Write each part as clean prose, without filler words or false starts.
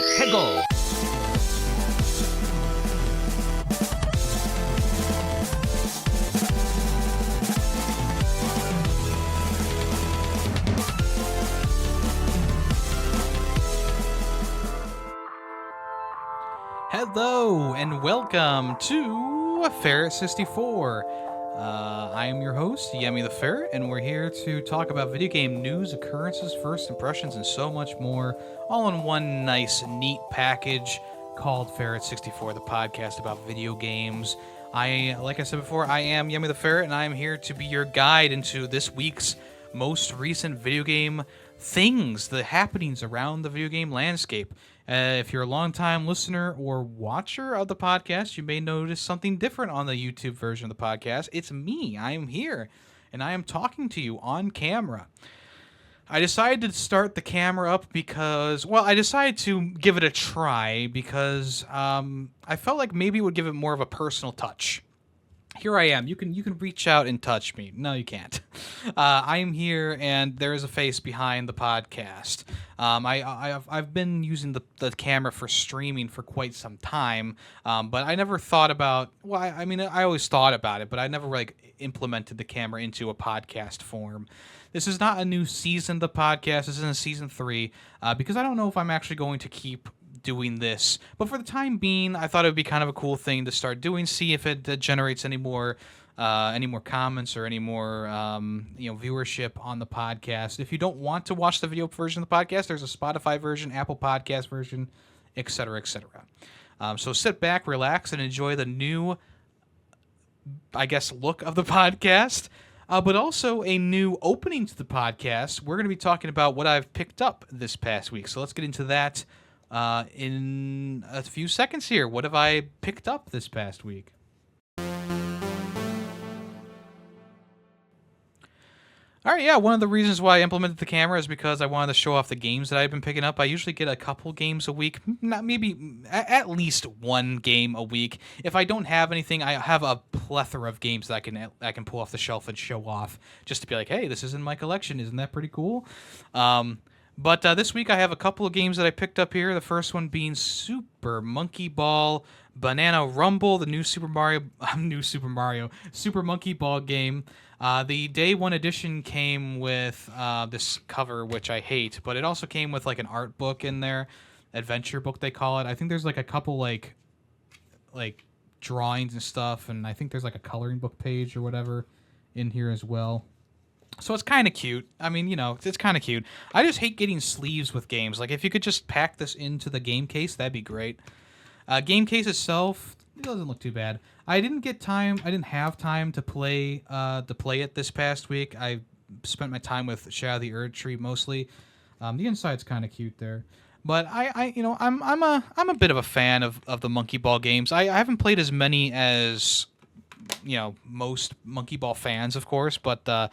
Hegel. Hello and welcome to Ferret 64. I am your host, Yemmy the Ferret, and we're here to talk about video game news, occurrences, first impressions, and so much more, all in one nice, neat package called Ferret 64, the podcast about video games. Like I said before, I am Yemmy the Ferret, and I am here to be your guide into this week's most recent video game things, the happenings around the video game landscape. If you're a longtime listener or watcher of the podcast, you may notice something different on the YouTube version of the podcast. It's me. I am here, and I am talking to you on camera. I decided to start the camera up because, I decided to give it a try because I felt like maybe it would give it more of a personal touch. Here I am. You can reach out and touch me. No, you can't. I am here, and there is a face behind the podcast. I've been using the camera for streaming for quite some time, but I never thought about. Well, I always thought about it, but I never implemented the camera into a podcast form. This is not a new season of the podcast. This is in season 3, because I don't know if I'm actually going to keep doing this, but for the time being, I thought it would be kind of a cool thing to start doing. See if it generates any more comments or any more viewership on the podcast. If you don't want to watch the video version of the podcast, there's a Spotify version, Apple Podcast version, etc., etc. So sit back, relax, and enjoy the new, look of the podcast. But also a new opening to the podcast. We're going to be talking about what I've picked up this past week. So let's get into that in a few seconds here. What have I picked up this past week? All right, yeah, one of the reasons why I implemented the camera is because I wanted to show off the games that I've been picking up. I usually get a couple games a week, at least one game a week. If I don't have anything, I have a plethora of games that I can pull off the shelf and show off, just to be like, hey, this is in my collection. Isn't that pretty cool? But this week I have a couple of games that I picked up here. The first one being Super Monkey Ball Banana Rumble, the new Super Monkey Ball game. The Day 1 edition came with this cover, which I hate, but it also came with an art book in there, adventure book they call it. I think there's a couple like drawings and stuff, and I think there's a coloring book page or whatever in here as well. So it's kind of cute. It's kind of cute. I just hate getting sleeves with games. If you could just pack this into the game case, that'd be great. Game case itself, it doesn't look too bad. I didn't have time to play it this past week. I spent my time with Shadow of the Erdtree mostly. The inside's kind of cute there. But I'm a bit of a fan of the Monkey Ball games. I haven't played as many as most Monkey Ball fans, of course, but I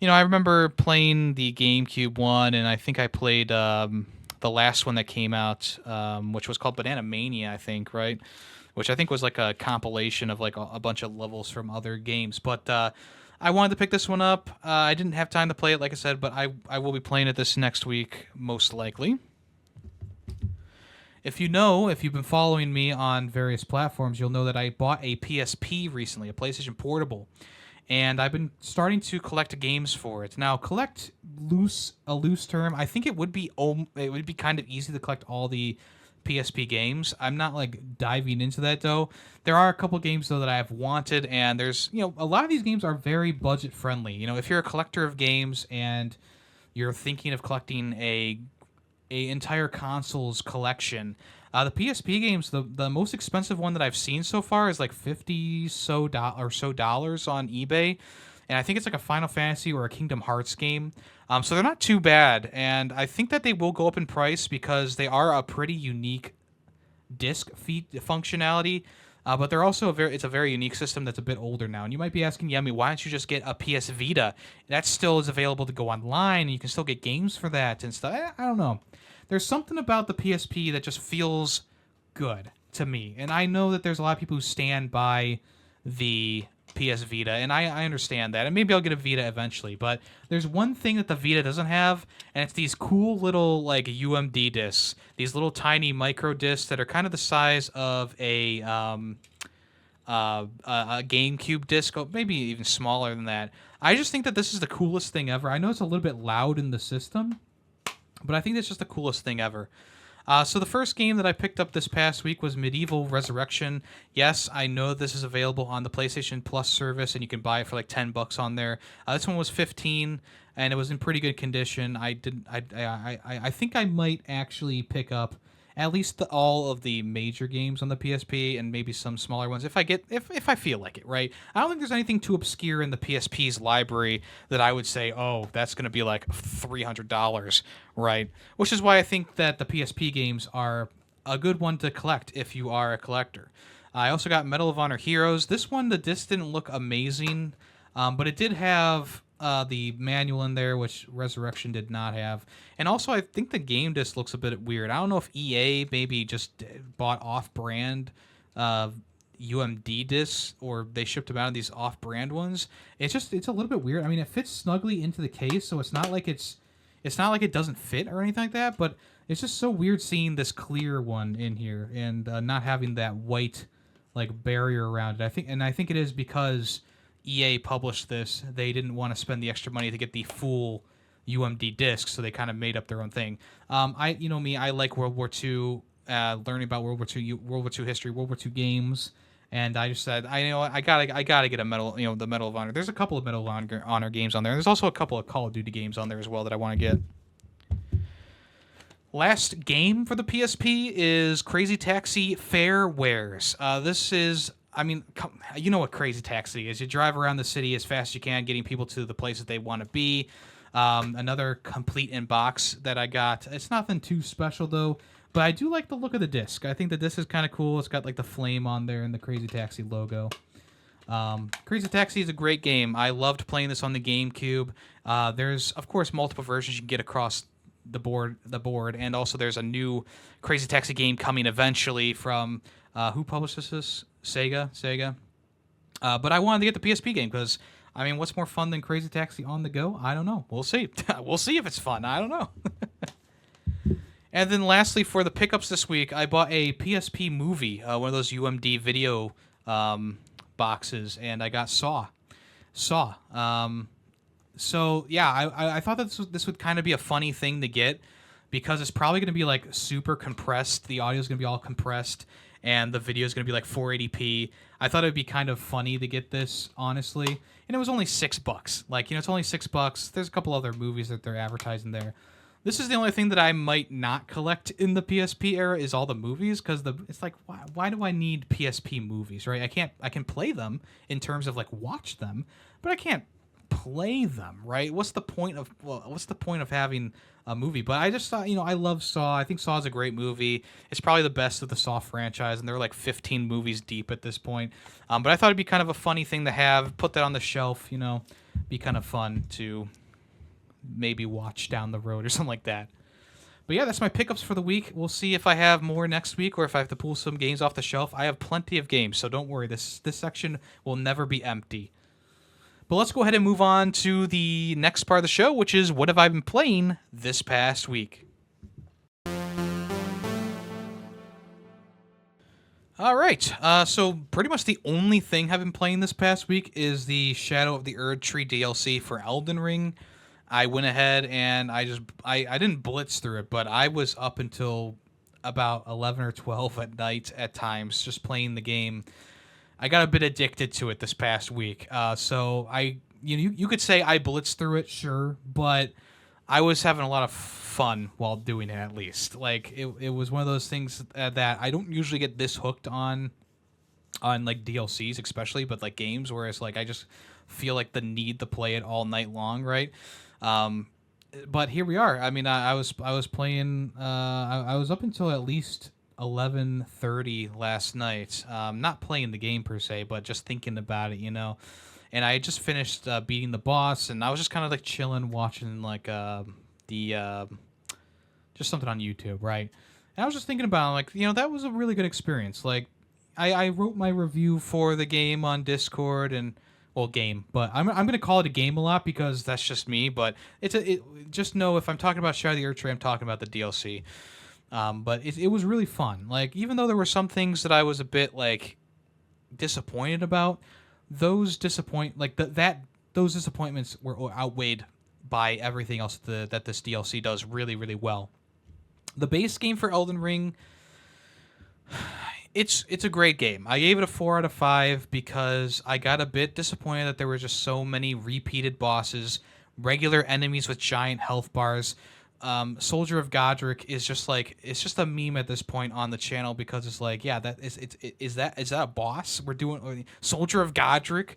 remember playing the GameCube one, and I think I played the last one that came out, which was called Banana Mania, I think, right? Which I think was a compilation of a bunch of levels from other games. But I wanted to pick this one up. I didn't have time to play it, like I said, but I will be playing it this next week, most likely. If you've been following me on various platforms, you'll know that I bought a PSP recently, a PlayStation Portable. And I've been starting to collect games for it. Now, collect a loose term. I think it would be kind of easy to collect all the PSP games. I'm not diving into that though. There are a couple games though that I have wanted, and there's a lot of these games are very budget friendly. If you're a collector of games and you're thinking of collecting a entire console's collection. The PSP games, the most expensive one that I've seen so far is $50 dollars on eBay, and I think it's a Final Fantasy or a Kingdom Hearts game. So they're not too bad, and I think that they will go up in price because they are a pretty unique disc feed functionality. But they're also it's a very unique system that's a bit older now. And you might be asking, Yemmy, why don't you just get a PS Vita? That still is available to go online, and you can still get games for that and stuff. I don't know. There's something about the PSP that just feels good to me. And I know that there's a lot of people who stand by the PS Vita, and I understand that, and maybe I'll get a Vita eventually. But there's one thing that the Vita doesn't have, and it's these cool little like UMD discs, these little tiny micro discs that are kind of the size of a GameCube disc, or maybe even smaller than that. I just think that this is the coolest thing ever. I know it's a little bit loud in the system, but I think it's just the coolest thing ever. So the first game that I picked up this past week was Medieval Resurrection. Yes, I know this is available on the PlayStation Plus service, and you can buy it for like $10 on there. This one was 15, and it was in pretty good condition. I think I might actually pick up at least all of the major games on the PSP and maybe some smaller ones if I feel like it, right? I don't think there's anything too obscure in the PSP's library that I would say, oh, that's going to be like $300, right? Which is why I think that the PSP games are a good one to collect if you are a collector. I also got Medal of Honor Heroes. This one, the disc didn't look amazing, but it did have the manual in there, which Resurrection did not have. And also, I think the game disc looks a bit weird. I don't know if EA maybe just bought off-brand UMD discs, or they shipped them out in these off-brand ones. It's a little bit weird. I mean, it fits snugly into the case, so it's not like it doesn't fit or anything like that. But it's just so weird seeing this clear one in here and not having that white like barrier around it. I think it is because EA published this. They didn't want to spend the extra money to get the full UMD disc, so they kind of made up their own thing. I like World War II, learning about World War II history, World War II games, and I just said, I gotta get a medal, the Medal of Honor. There's a couple of Medal of Honor games on there. There's also a couple of Call of Duty games on there as well that I want to get. Last game for the PSP is Crazy Taxi Fairwares. This is, you know what Crazy Taxi is. You drive around the city as fast as you can, getting people to the places they want to be. Another complete in box that I got. It's nothing too special, though, but I do like the look of the disc. I think the disc is kind of cool. It's got like the flame on there and the Crazy Taxi logo. Crazy Taxi is a great game. I loved playing this on the GameCube. There's, of course, multiple versions you can get across the board, and also there's a new Crazy Taxi game coming eventually from who publishes this? Sega. But I wanted to get the PSP game because, what's more fun than Crazy Taxi on the go? I don't know. We'll see. We'll see if it's fun. I don't know. And then lastly, for the pickups this week, I bought a PSP movie, one of those UMD video boxes, and I got Saw. So yeah, I thought that this would kind of be a funny thing to get because it's probably going to be like super compressed. The audio is going to be all compressed, and the video is going to be like 480p. I thought it would be kind of funny to get this, honestly. And it was only $6. It's only $6. There's a couple other movies that they're advertising there. This is the only thing that I might not collect in the PSP era is all the movies, because it's like, why do I need PSP movies, right? I can play them in terms of like watch them, but I can't play them, right? What's the point of having a movie? But I just thought, I love Saw. I think Saw is a great movie. It's probably the best of the Saw franchise, and they're like 15 movies deep at this point. But I thought it'd be kind of a funny thing to have, put that on the shelf, be kind of fun to maybe watch down the road or something like that. But yeah, that's my pickups for the week. We'll see if I have more next week or if I have to pull some games off the shelf. I have plenty of games, so don't worry. This section will never be empty. But let's go ahead and move on to the next part of the show, which is what have I been playing this past week. All right, so pretty much the only thing I've been playing this past week is the Shadow of the Erdtree DLC for Elden Ring. I went ahead and I didn't blitz through it, but I was up until about 11 or 12 at night at times just playing the game. I got a bit addicted to it this past week. So you could say I blitzed through it, sure, but I was having a lot of fun while doing it, at least. Like it was one of those things that I don't usually get this hooked on like DLCs especially, but like games, whereas like I just feel like the need to play it all night long, right? But here we are. I was playing. I was up until at least 11:30 last night. Not playing the game per se, but just thinking about it, And I just finished beating the boss, and I was just kind of like chilling, watching like just something on YouTube, right? And I was just thinking about it, like, that was a really good experience. Like, I wrote my review for the game on Discord and well, game, but I'm gonna call it a game a lot because that's just me. But just know if I'm talking about Shadow of the Erdtree, I'm talking about the DLC. But it was really fun. Like even though there were some things that I was a bit like disappointed about, those those disappointments were outweighed by everything else that this DLC does really really well. The base game for Elden Ring, it's a great game. I gave it a 4 out of 5 because I got a bit disappointed that there were just so many repeated bosses, regular enemies with giant health bars. Soldier of Godric is just like it's just a meme at this point on the channel because it's like yeah that is that a boss we're doing Soldier of Godric,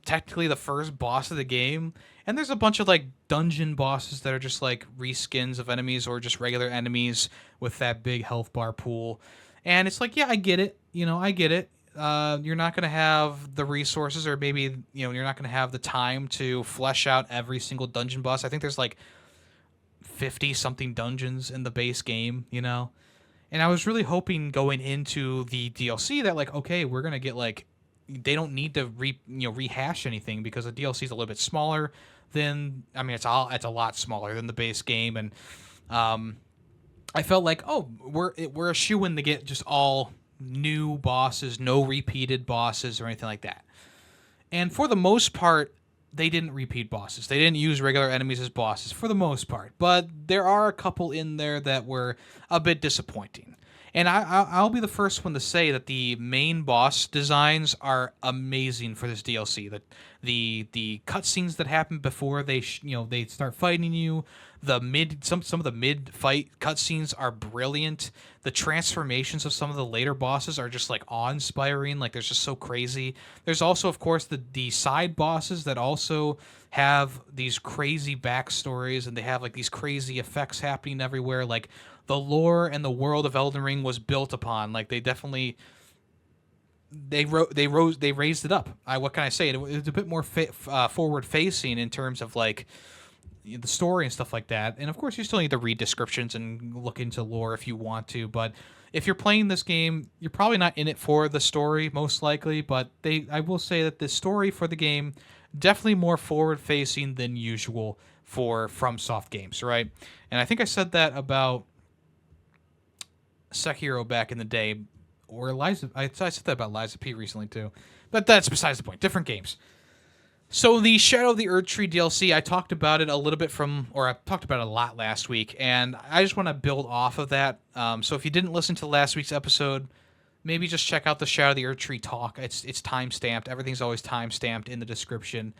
technically the first boss of the game, and there's a bunch of like dungeon bosses that are just like reskins of enemies or just regular enemies with that big health bar pool, and it's like yeah I get it, I get it. You're not going to have the resources or maybe you're not going to have the time to flesh out every single dungeon boss. I think there's like 50 something dungeons in the base game, and I was really hoping going into the DLC that like okay we're gonna get like they don't need to rehash anything because the DLC is a little bit smaller than it's a lot smaller than the base game, and I felt like we're a shoo-in to get just all new bosses, no repeated bosses or anything like that. And for the most part, they didn't repeat bosses. They didn't use regular enemies as bosses for the most part, but there are a couple in there that were a bit disappointing. And I'll be the first one to say that the main boss designs are amazing for this DLC. That the cutscenes that happen before they they start fighting you, some of the mid fight cutscenes are brilliant. The transformations of some of the later bosses are just like awe-inspiring. Like they're just so crazy. There's also of course the side bosses that also have these crazy backstories and they have like these crazy effects happening everywhere. Like the lore and the world of Elden Ring was built upon. Like they definitely they raised it up. What can I say? It was a bit more forward facing in terms of like the story and stuff like that. And of course, you still need to read descriptions and look into lore if you want to. But if you're playing this game, you're probably not in it for the story, most likely. But I will say that the story for the game definitely more forward facing than usual for FromSoft games, right? And I think I said that about Sekiro back in the day, or Liza. I said that about Liza P recently too, but that's besides the point. Different games. So the Shadow of the Erdtree DLC, I talked about it a little bit I talked about it a lot last week, and I just want to build off of that. So if you didn't listen to last week's episode, maybe just check out the Shadow of the Erdtree talk. It's time stamped. Everything's always time stamped in the description.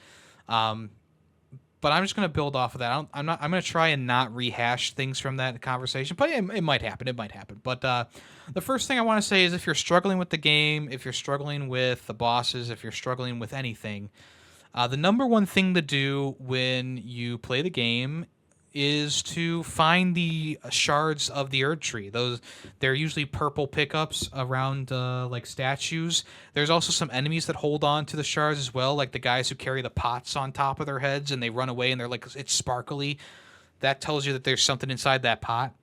But I'm just going to build off of that. I'm going to try and not rehash things from that conversation, but it might happen. It might happen. But the first thing I want to say is if you're struggling with the game, if you're struggling with the bosses, if you're struggling with anything, the number one thing to do when you play the game is to find the shards of the Erdtree. They're usually purple pickups around like statues. There's also some enemies that hold on to the shards as well, like the guys who carry the pots on top of their heads and they run away and they're like it's sparkly. That tells you that there's something inside that pot.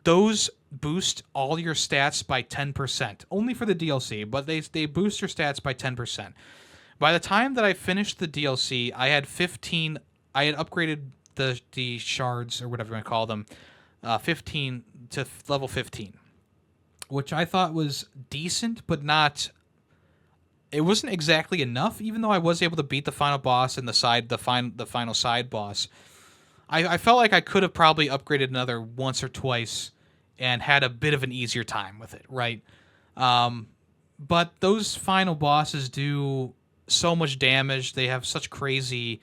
Those boost all your stats by 10%, only for the DLC, but they boost your stats by 10%. By the time that I finished the DLC, I had upgraded the shards, or whatever you want to call them, 15 to level 15, which I thought was decent, but not. It wasn't exactly enough, even though I was able to beat the final boss and the final side boss. I felt like I could have probably upgraded another once or twice and had a bit of an easier time with it, right? But those final bosses do so much damage. They have such crazy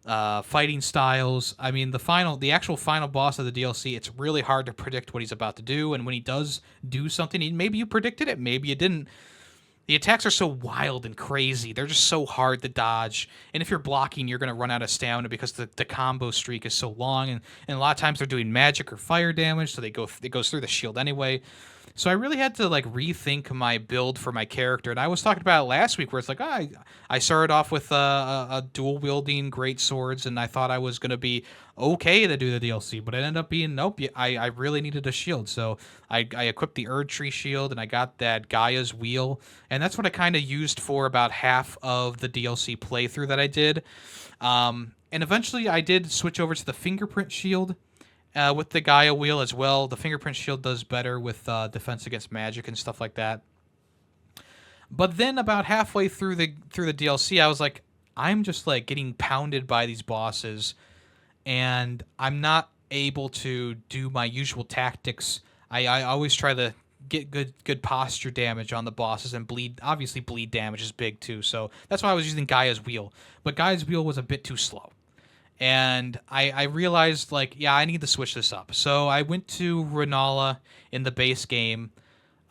fighting styles. I mean, the actual final boss of the DLC, it's really hard to predict what he's about to do. And when he does do something, maybe you predicted it, maybe you didn't. The attacks are so wild and crazy. They're just so hard to dodge. And if you're blocking, you're going to run out of stamina because the combo streak is so long. And a lot of times they're doing magic or fire damage, so it goes through the shield anyway. So I really had to like rethink my build for my character. And I was talking about it last week where it's like, I started off with a dual wielding great swords, and I thought I was going to be okay to do the DLC, but it ended up being nope. I really needed a shield, so I equipped the Erdtree shield and I got that Gaia's wheel, and that's what I kind of used for about half of the DLC playthrough that I did. And eventually I did switch over to the fingerprint shield with the Gaia wheel as well. The fingerprint shield does better with defense against magic and stuff like that. But then about halfway through the DLC, I was like, I'm just like getting pounded by these bosses, and I'm not able to do my usual tactics. I always try to get good posture damage on the bosses and bleed. Obviously, bleed damage is big too, so that's why I was using Gaia's wheel. But Gaia's wheel was a bit too slow, and I realized like, yeah, I need to switch this up. So I went to Renala in the base game.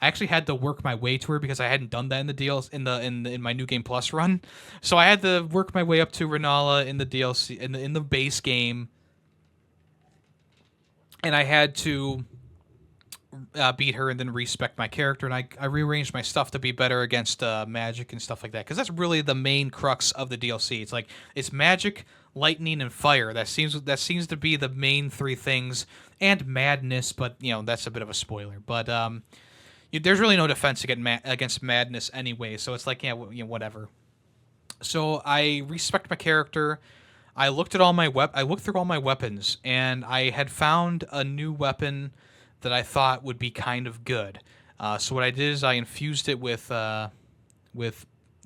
I actually had to work my way to her because I hadn't done that in the DLC in my New Game Plus run. So I had to work my way up to Renala in the DLC in the base game, and I had to beat her and then respec my character, and I rearranged my stuff to be better against magic and stuff like that, because that's really the main crux of the DLC. It's like it's magic, lightning, and fire. That seems to be the main three things, and madness, but that's a bit of a spoiler. But there's really no defense against madness anyway, so it's like whatever. So I respec my character. I looked at I looked through all my weapons, and I had found a new weapon that I thought would be kind of good. So what I did is I infused it with the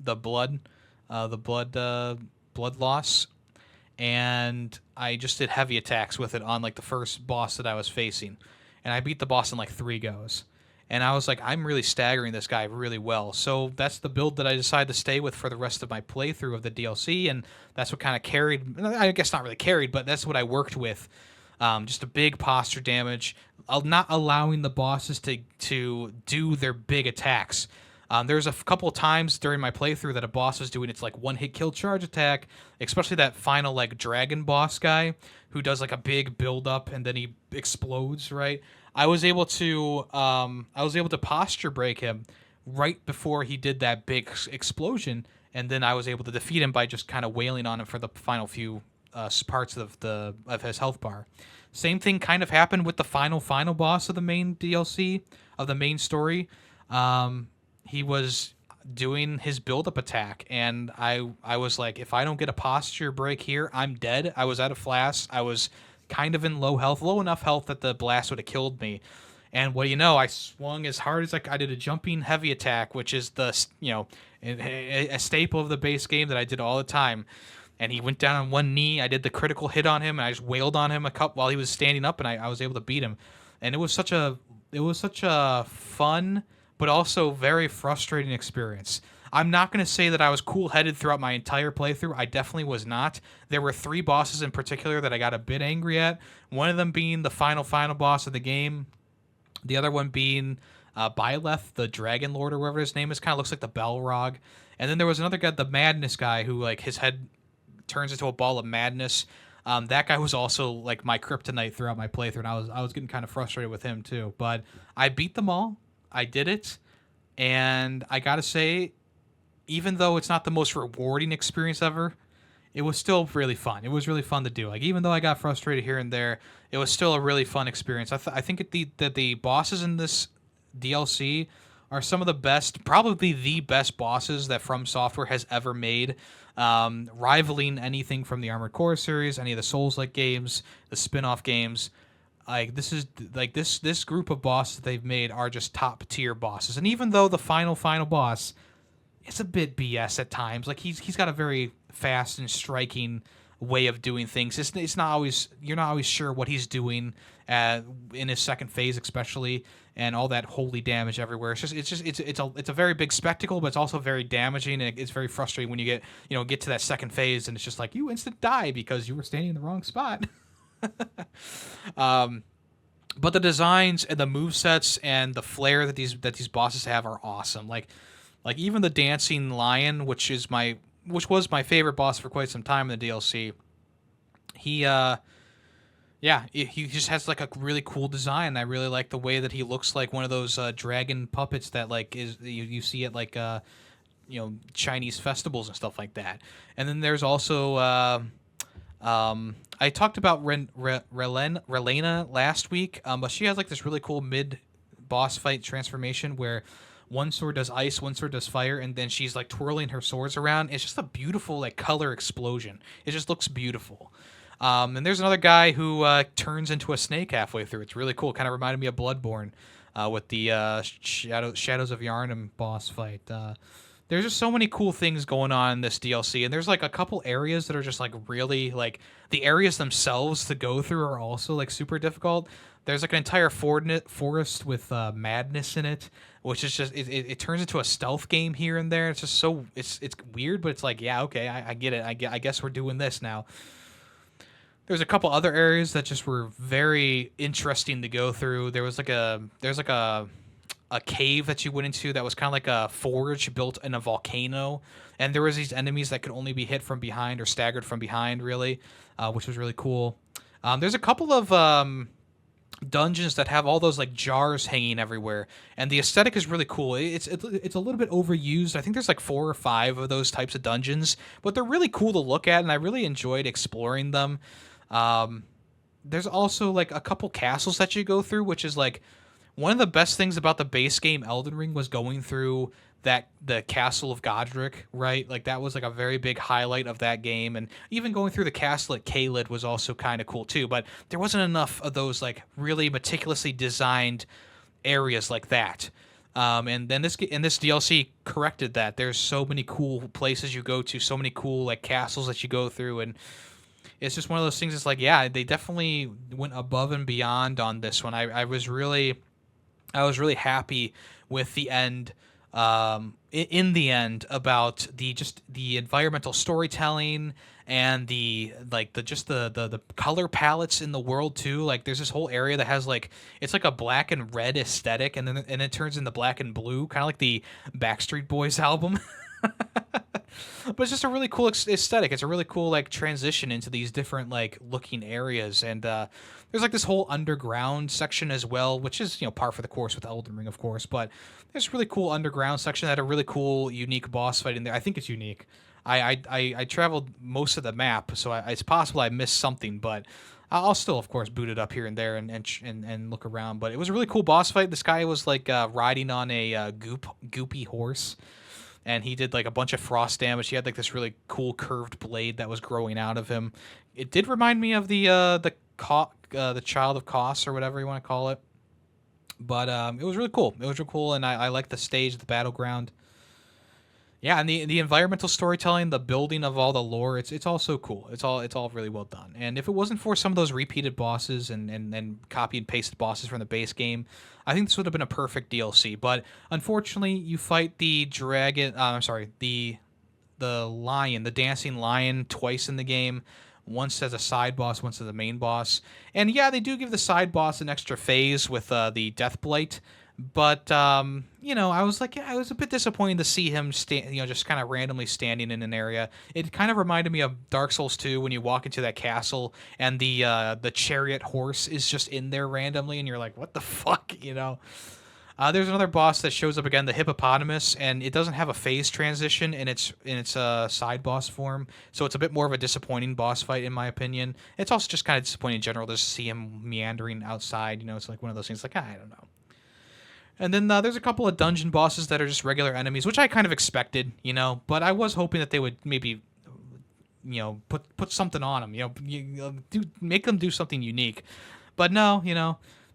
blood, blood loss, and I just did heavy attacks with it on like the first boss that I was facing, and I beat the boss in like 3 goes. And I was like, I'm really staggering this guy really well. So that's the build that I decided to stay with for the rest of my playthrough of the DLC, and that's what kind of carried. I guess not really carried, but that's what I worked with. Just a big posture damage, not allowing the bosses to do their big attacks. There's a couple of times during my playthrough that a boss was doing its like one-hit kill charge attack, especially that final like dragon boss guy who does like a big build-up and then he explodes, right? I was able to posture break him right before he did that big explosion, and then I was able to defeat him by just kind of wailing on him for the final few parts of his health bar. Same thing kind of happened with the final boss of the main DLC of the main story. He was doing his build-up attack, and I was like, if I don't get a posture break here, I'm dead. I was out of flasks. I was kind of in low enough health that the blast would have killed me. And I swung as hard as I did a jumping heavy attack, which is a staple of the base game that I did all the time. And he went down on one knee. I did the critical hit on him, and I just wailed on him a cup while he was standing up, and I was able to beat him. And it was such a fun but also very frustrating experience. I'm not going to say that I was cool-headed throughout my entire playthrough. I definitely was not. There were 3 bosses in particular that I got a bit angry at. One of them being the final boss of the game. The other one being Byleth, the Dragon Lord, or whatever his name is. Kind of looks like the Balrog. And then there was another guy, the Madness guy, who like his head turns into a ball of madness. That guy was also like my kryptonite throughout my playthrough, and I was getting kind of frustrated with him too. But I beat them all. I did it, and I gotta say, even though it's not the most rewarding experience ever, it was still really fun. It was really fun to do. Like, even though I got frustrated here and there, it was still a really fun experience. I think that the bosses in this DLC are some of the best, probably the best bosses that From Software has ever made, rivaling anything from the Armored Core series, any of the Souls-like games, the spin-off games. Like, this group of bosses they've made are just top tier bosses. And even though the final boss, it's a bit BS at times. Like, he's got a very fast and striking way of doing things. It's not always, you're not always sure what he's doing in his second phase, especially, and all that holy damage everywhere. It's a very big spectacle, but it's also very damaging, and it's very frustrating when you get to that second phase, and it's just like you instant die because you were standing in the wrong spot. But the designs and the movesets and the flair that these bosses have are awesome. Like even the dancing lion, which was my favorite boss for quite some time in the DLC. He just has like a really cool design. I really like the way that he looks like one of those dragon puppets that like you see at like Chinese festivals and stuff like that. And then there's also I talked about Relena last week, but she has like this really cool mid boss fight transformation where one sword does ice, one sword does fire, and then she's like twirling her swords around. It's just a beautiful like color explosion. It just looks beautiful. And there's another guy who turns into a snake halfway through. It's really cool. Kind of reminded me of Bloodborne with the Shadows of Yharnam boss fight. There's just so many cool things going on in this DLC, and there's like a couple areas that are just like really like the areas themselves to go through are also like super difficult. There's like an entire forest with madness in it, which is just it turns into a stealth game here and there. It's just so it's weird, but it's like yeah, okay, I get it. I guess we're doing this now. There's a couple other areas that just were very interesting to go through. There's like a cave that you went into that was kind of like a forge built in a volcano, and there was these enemies that could only be hit from behind or staggered from behind, really, which was really cool. There's a couple of dungeons that have all those like jars hanging everywhere, and the aesthetic is really cool. It's a little bit overused. I think there's like 4 or 5 of those types of dungeons, but they're really cool to look at, and I really enjoyed exploring them. There's also like a couple castles that you go through, which is like one of the best things about the base game Elden Ring was going through the castle of Godric, right? Like that was like a very big highlight of that game, and even going through the castle at Caelid was also kind of cool too. But there wasn't enough of those like really meticulously designed areas like that. And then this DLC corrected that. There's so many cool places you go to, so many cool like castles that you go through, and it's just one of those things. It's like yeah, they definitely went above and beyond on this one. I was really happy with the end. In the end, about the environmental storytelling and the color palettes in the world too. Like there's this whole area that has like it's like a black and red aesthetic, and then it turns into black and blue, kind of like the Backstreet Boys album. But it's just a really cool aesthetic. It's a really cool like transition into these different like looking areas, and there's like this whole underground section as well, which is par for the course with Elden Ring, of course. But there's a really cool underground section that had a really cool, unique boss fight in there. I think it's unique. I traveled most of the map, so it's possible I missed something, but I'll still, of course, boot it up here and there and look around. But it was a really cool boss fight. This guy was like riding on a goopy horse, and he did like a bunch of frost damage. He had like this really cool curved blade that was growing out of him. It did remind me of the Child of Kos or whatever you want to call it. But it was really cool. It was really cool, and I like the stage, the battleground. Yeah, and the environmental storytelling, the building of all the lore, it's all so cool. It's all really well done. And if it wasn't for some of those repeated bosses and copy and pasted bosses from the base game, I think this would have been a perfect DLC. But unfortunately, you fight the dragon. The lion, the dancing lion, twice in the game. Once as a side boss, once as a main boss. And yeah, they do give the side boss an extra phase with the Death Blight. But I was like, yeah, I was a bit disappointed to see him just kind of randomly standing in an area. It kind of reminded me of Dark Souls 2 when you walk into that castle and the chariot horse is just in there randomly, and you're like, what the fuck, There's another boss that shows up again, the hippopotamus, and it doesn't have a phase transition in its side boss form, so it's a bit more of a disappointing boss fight in my opinion. It's also just kind of disappointing in general to see him meandering outside. It's like one of those things like I don't know. And then there's a couple of dungeon bosses that are just regular enemies, which I kind of expected, but I was hoping that they would maybe, put something on them, make them do something unique. But no,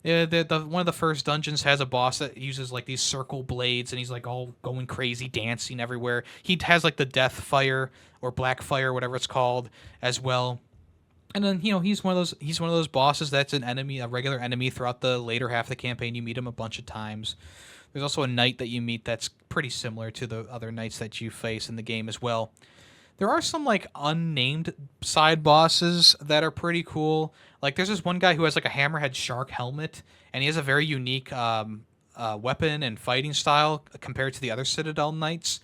the one of the first dungeons has a boss that uses like these circle blades, and he's like all going crazy, dancing everywhere. He has like the death fire or black fire, whatever it's called, as well. And then he's one of those bosses that's an enemy, a regular enemy throughout the later half of the campaign. You meet him a bunch of times. There's also a knight that you meet that's pretty similar to the other knights that you face in the game as well. There are some like unnamed side bosses that are pretty cool. Like there's this one guy who has like a hammerhead shark helmet, and he has a very unique weapon and fighting style compared to the other Citadel knights.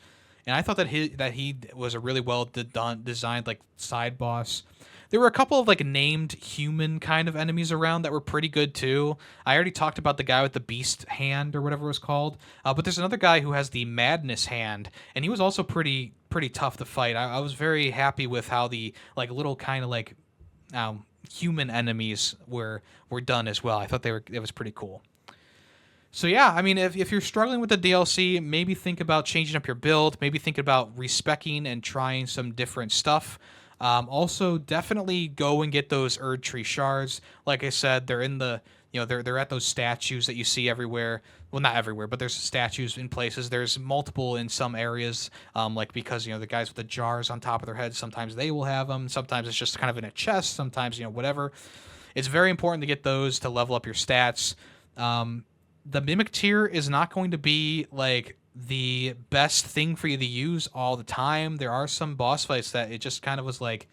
And I thought that he was a really well designed like side boss. There were a couple of like named human kind of enemies around that were pretty good too. I already talked about the guy with the beast hand or whatever it was called, but there's another guy who has the madness hand, and he was also pretty tough to fight. I was very happy with how the like little kind of like human enemies were done as well. I thought it was pretty cool. So yeah, I mean, if you're struggling with the DLC, maybe think about changing up your build. Maybe think about respecing and trying some different stuff. Also, definitely go and get those Erdtree shards. Like I said, they're in the they're at those statues that you see everywhere. Well, not everywhere, but there's statues in places. There's multiple in some areas, like because the guys with the jars on top of their heads, sometimes they will have them. Sometimes it's just kind of in a chest. Sometimes whatever. It's very important to get those to level up your stats. The Mimic tier is not going to be like the best thing for you to use all the time. There are some boss fights that it just kind of was like,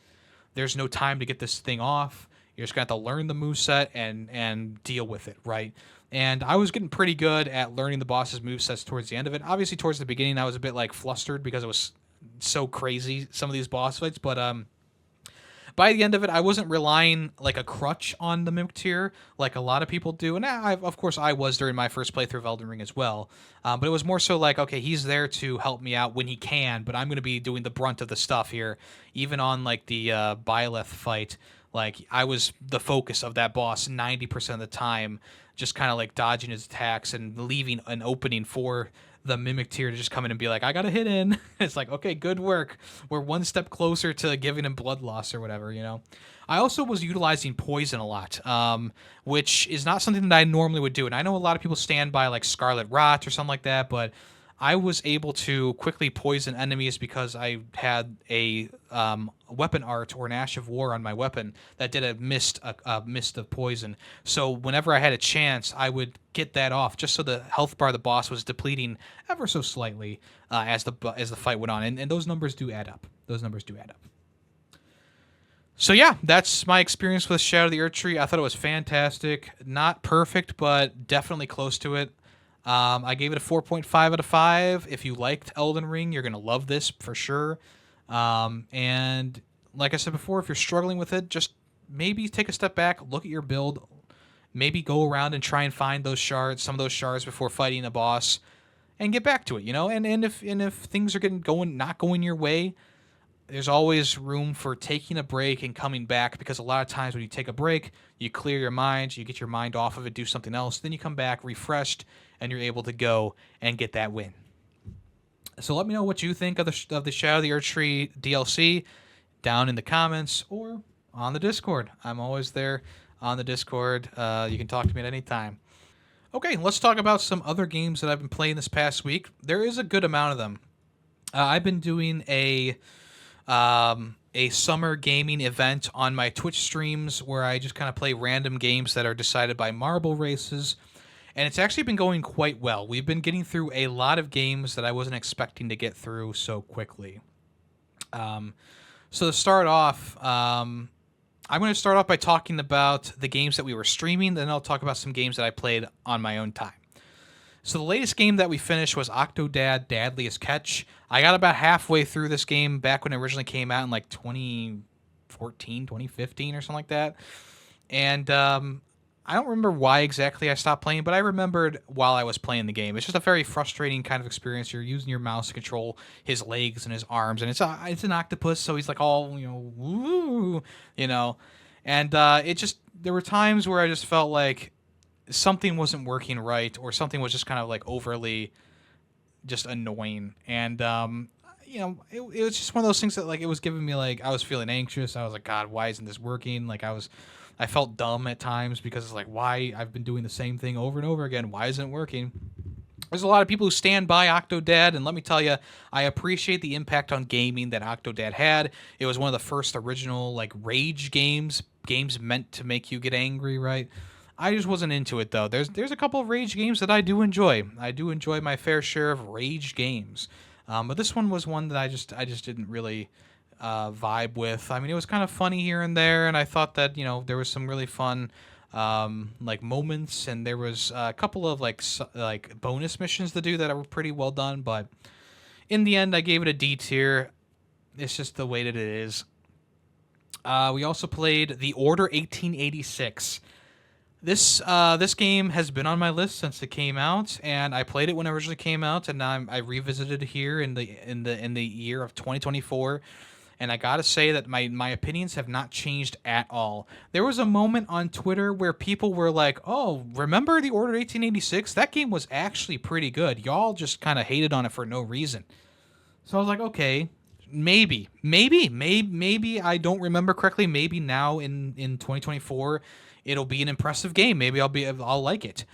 there's no time to get this thing off. You're just gonna have to learn the moveset and deal with it, right? And I was getting pretty good at learning the boss's movesets towards the end of it. Obviously, towards the beginning, I was a bit like flustered because it was so crazy, some of these boss fights. But by the end of it, I wasn't relying like a crutch on the Mimic tier like a lot of people do. And of course, I was during my first playthrough of Elden Ring as well. But it was more so like, okay, he's there to help me out when he can, but I'm going to be doing the brunt of the stuff here. Even on like the Byleth fight, like I was the focus of that boss 90% of the time, just kind of like dodging his attacks and leaving an opening for the Mimic tier to just come in and be like, I got a hit in. It's like, okay, good work. We're one step closer to giving him blood loss or whatever, I also was utilizing poison a lot, which is not something that I normally would do. And I know a lot of people stand by like Scarlet Rot or something like that, but I was able to quickly poison enemies because I had a weapon art or an Ash of War on my weapon that did a mist of poison. So whenever I had a chance, I would get that off just so the health bar of the boss was depleting ever so slightly as the fight went on. And those numbers do add up. So yeah, that's my experience with Shadow of the Erdtree. I thought it was fantastic. Not perfect, but definitely close to it. I gave it a 4.5 out of 5. If you liked Elden Ring, you're going to love this for sure. And like I said before, if you're struggling with it, just maybe take a step back, look at your build, maybe go around and try and find some of those shards before fighting a boss, and get back to it, And if things are not going your way, there's always room for taking a break and coming back, because a lot of times when you take a break, you clear your mind, you get your mind off of it, do something else, then you come back refreshed and you're able to go and get that win. So let me know what you think of the Shadow of the Erdtree DLC down in the comments or on the Discord. I'm always there on the Discord. You can talk to me at any time. Okay, let's talk about some other games that I've been playing this past week. There is a good amount of them. I've been doing a summer gaming event on my Twitch streams where I just kind of play random games that are decided by marble races. And it's actually been going quite well. We've been getting through a lot of games that I wasn't expecting to get through so quickly. So to start off, I'm going to start off by talking about the games that we were streaming. Then I'll talk about some games that I played on my own time. So the latest game that we finished was Octodad Dadliest Catch. I got about halfway through this game back when it originally came out in like 2014, 2015 or something like that. And I don't remember why exactly I stopped playing, but I remembered while I was playing the game. It's just a very frustrating kind of experience. You're using your mouse to control his legs and his arms, and it's an octopus, so he's like all, woo, And there were times where I just felt like something wasn't working right, or something was just kind of like overly just annoying. And it was just one of those things that like it was giving me like I was feeling anxious. I was like, God, why isn't this working? Like I felt dumb at times because it's like, why I've been doing the same thing over and over again. Why isn't it working? There's a lot of people who stand by Octodad, and let me tell you, I appreciate the impact on gaming that Octodad had. It was one of the first original like rage games meant to make you get angry, right? I just wasn't into it though. There's a couple of rage games that I do enjoy. I do enjoy my fair share of rage games, but this one was one that I just didn't really vibe with. I mean, it was kind of funny here and there, and I thought that there was some really fun like moments, and there was a couple of like bonus missions to do that were pretty well done. But in the end, I gave it a D tier. It's just the way that it is. We also played The Order 1886. This game has been on my list since it came out, and I played it when it originally came out, and now I revisited it here in the year of 2024. and I gotta say that my opinions have not changed at all. There was a moment on Twitter where people were like, "Oh, remember the Order 1886? That game was actually pretty good. Y'all just kind of hated on it for no reason." So I was like, okay, maybe I don't remember correctly. Maybe now in 2024, it'll be an impressive game. Maybe I'll like it.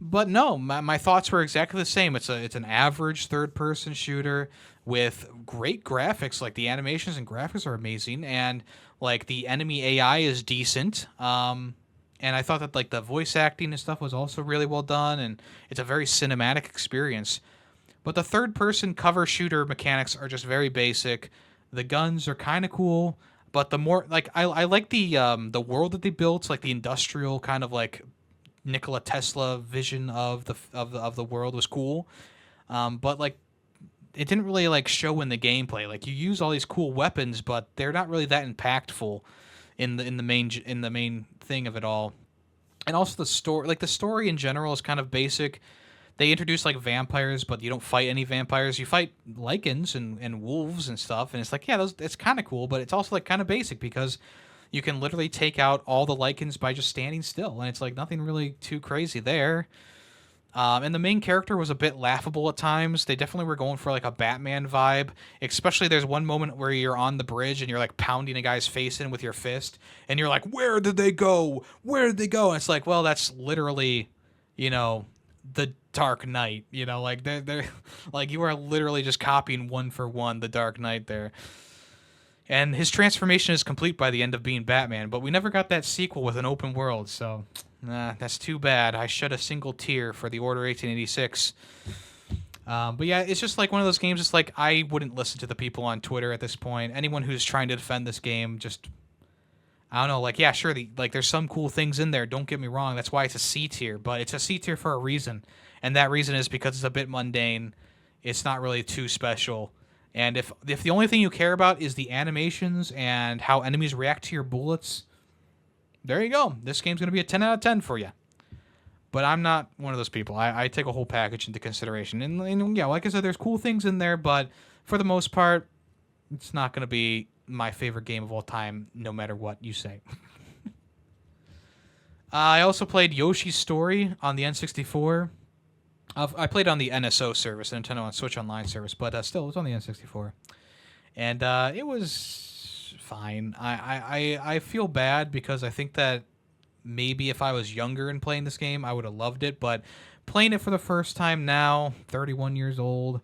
But no, my thoughts were exactly the same. It's an average third person shooter with great graphics. Like the animations and graphics are amazing, and like the enemy AI is decent. And I thought that like the voice acting and stuff was also really well done, and it's a very cinematic experience. But the third person cover shooter mechanics are just very basic. The guns are kind of cool, but the more like I like the world that they built, like the industrial kind of like Nikola Tesla vision of the world was cool. But like it didn't really like show in the gameplay. Like you use all these cool weapons, but they're not really that impactful in the main thing of it all. And also the story in general is kind of basic. They introduce like vampires, but you don't fight any vampires. You fight lichens and wolves and stuff, and it's like, yeah, it's kind of cool, but it's also like kind of basic because you can literally take out all the lichens by just standing still, and it's like nothing really too crazy there. And the main character was a bit laughable at times. They definitely were going for like a Batman vibe. Especially there's one moment where you're on the bridge and you're like pounding a guy's face in with your fist, and you're like, "Where did they go? Where did they go?" And it's like, well, that's literally, you know, the Dark Knight. You know, like they're like you are literally just copying one for one the Dark Knight there. And his transformation is complete by the end of being Batman, but we never got that sequel with an open world, so that's too bad. I shed a single tear for the Order 1886. But yeah, it's just like one of those games. It's like I wouldn't listen to the people on Twitter at this point. Anyone who's trying to defend this game, just I don't know. Like, yeah, sure, like there's some cool things in there. Don't get me wrong. That's why it's a C tier, but it's a C tier for a reason, and that reason is because it's a bit mundane. It's not really too special. And if the only thing you care about is the animations and how enemies react to your bullets, there you go. This game's going to be a 10 out of 10 for you. But I'm not one of those people. I take a whole package into consideration. And yeah, like I said, there's cool things in there, but for the most part, it's not going to be my favorite game of all time, no matter what you say. I also played Yoshi's Story on the N64. I played on the NSO service, the Nintendo on Switch Online service, but still, it was on the N64. And it was fine. I feel bad because I think that maybe if I was younger and playing this game, I would have loved it. But playing it for the first time now, 31 years old,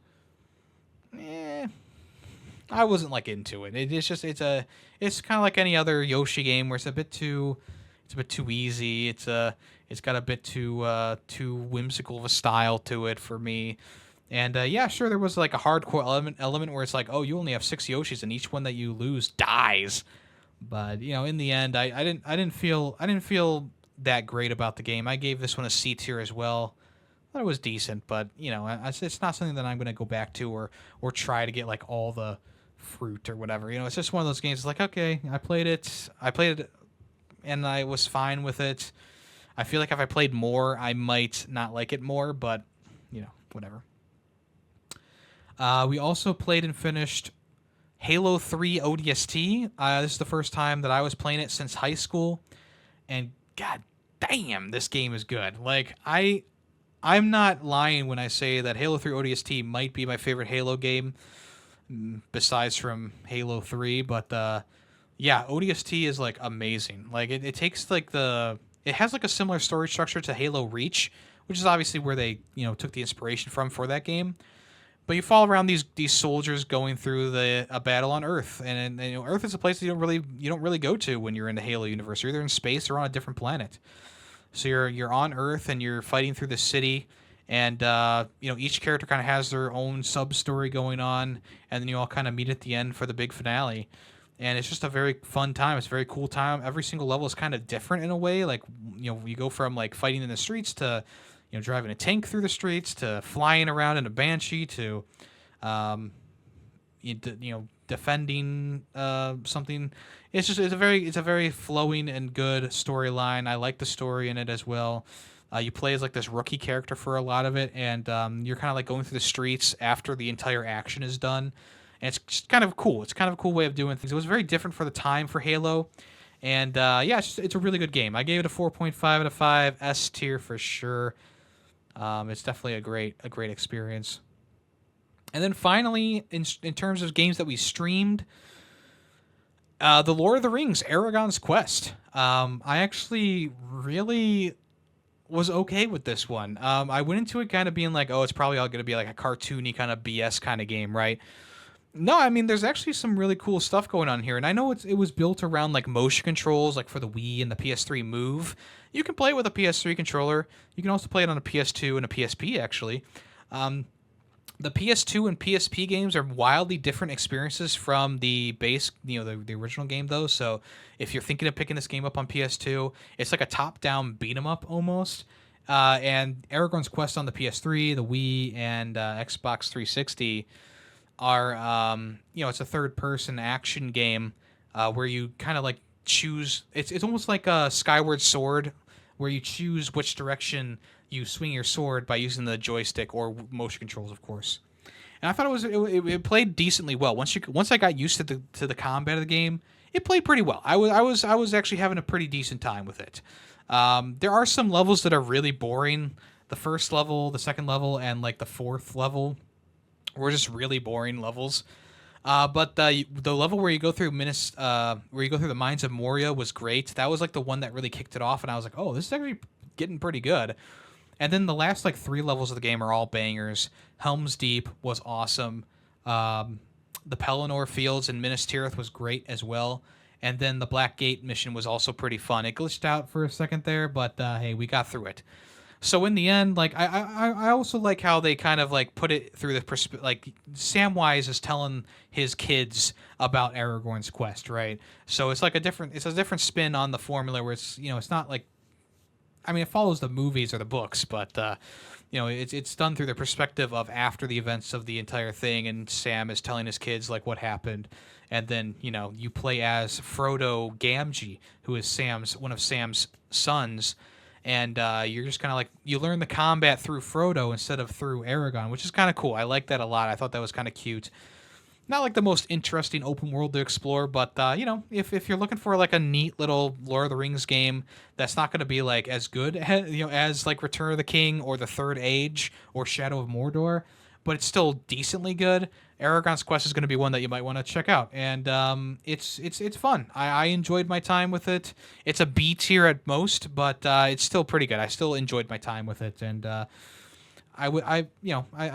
I wasn't like into it. It's kind of like any other Yoshi game where it's a bit too easy. It's got a bit too whimsical of a style to it for me. And yeah, sure, there was like a hardcore element where it's like, oh, you only have 6 Yoshis, and each one that you lose dies. But you know, in the end, I didn't feel that great about the game. I gave this one a C tier as well. I thought it was decent, but you know, it's not something that I'm gonna go back to or try to get like all the fruit or whatever. You know, it's just one of those games. It's like, okay, I played it, and I was fine with it. I feel like if I played more, I might not like it more, but you know, whatever. We also played and finished Halo 3 ODST. This is the first time that I was playing it since high school, and god damn, this game is good. Like I'm not lying when I say that Halo 3 ODST might be my favorite Halo game, besides from Halo 3. But yeah, ODST is like amazing. Like it takes like it has like a similar story structure to Halo Reach, which is obviously where they took the inspiration from for that game. But you follow around these soldiers going through a battle on Earth, and Earth is a place that you don't really go to when you're in the Halo universe. You're either in space or on a different planet. So you're on Earth and you're fighting through the city, and each character kind of has their own sub story going on, and then you all kind of meet at the end for the big finale. And it's just a very fun time. It's a very cool time. Every single level is kind of different in a way. Like you go from like fighting in the streets to driving a tank through the streets to flying around in a banshee to defending something. It's a very flowing and good storyline. I like the story in it as well. You play as like this rookie character for a lot of it, and you're kind of like going through the streets after the entire action is done, and it's just kind of cool. It's kind of a cool way of doing things. It was very different for the time for Halo, and yeah, it's a really good game. I gave it a 4.5 out of 5, S tier for sure. It's definitely a great experience. And then finally, in terms of games that we streamed, the Lord of the Rings, Aragon's Quest. I actually really was okay with this one. I went into it kind of being like, oh, it's probably all going to be like a cartoony kind of BS kind of game, right? No, I mean, there's actually some really cool stuff going on here, and I know it was built around like motion controls, like for the Wii and the PS3 Move. You can play it with a PS3 controller. You can also play it on a PS2 and a PSP, actually. The PS2 and PSP games are wildly different experiences from the base, the original game, though. So if you're thinking of picking this game up on PS2, it's like a top-down beat-em-up almost. And Aragorn's Quest on the PS3, the Wii, and Xbox 360 are, it's a third-person action game where you kind of like choose. It's almost like a Skyward Sword, where you choose which direction you swing your sword by using the joystick or motion controls, of course. And I thought it played decently well. Once I got used to the combat of the game, it played pretty well. I was actually having a pretty decent time with it. There are some levels that are really boring. The first level, the second level, and like the fourth level were just really boring levels. But the level where you go through the mines of Moria was great. That was like the one that really kicked it off, and I was like, oh, this is actually getting pretty good. And then the last like 3 levels of the game are all bangers. Helm's Deep was awesome. The Pelennor Fields in Minas Tirith was great as well. And then the Black Gate mission was also pretty fun. It glitched out for a second there, but hey, we got through it. So in the end, like I also like how they kind of like put it through the like Samwise is telling his kids about Aragorn's quest, right? So it's like a different spin on the formula where it's not like, I mean, it follows the movies or the books, but it's done through the perspective of after the events of the entire thing, and Sam is telling his kids like what happened, and then you play as Frodo Gamgee, who is one of Sam's sons, and you're just kind of like you learn the combat through Frodo instead of through Aragorn, which is kind of cool. I like that a lot. I thought that was kind of cute. Not like the most interesting open world to explore, but if you're looking for like a neat little Lord of the Rings game that's not going to be like as good as like Return of the King or the Third Age or Shadow of Mordor, but it's still decently good, Aragorn's Quest is going to be one that you might want to check out. And it's fun. I enjoyed my time with it. It's a B tier at most, but it's still pretty good. I still enjoyed my time with it, and I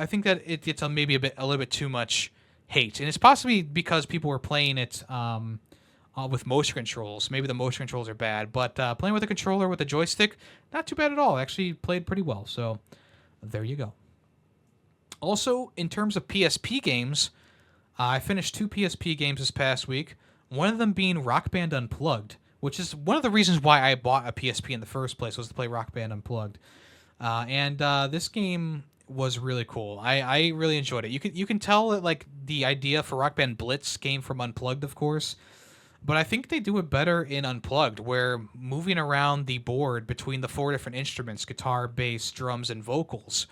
think that it gets maybe a little bit too much hate, and it's possibly because people were playing it with motion controls. Maybe the motion controls are bad, but playing with a controller with a joystick, not too bad at all. Actually played pretty well, so there you go. Also, in terms of PSP games, I finished 2 PSP games this past week, one of them being Rock Band Unplugged, which is one of the reasons why I bought a PSP in the first place, was to play Rock Band Unplugged. And this game was really cool. I really enjoyed it. You can tell that like the idea for Rock Band Blitz came from Unplugged, of course, but I think they do it better in Unplugged, where moving around the board between the 4 different instruments, guitar, bass, drums, and vocals,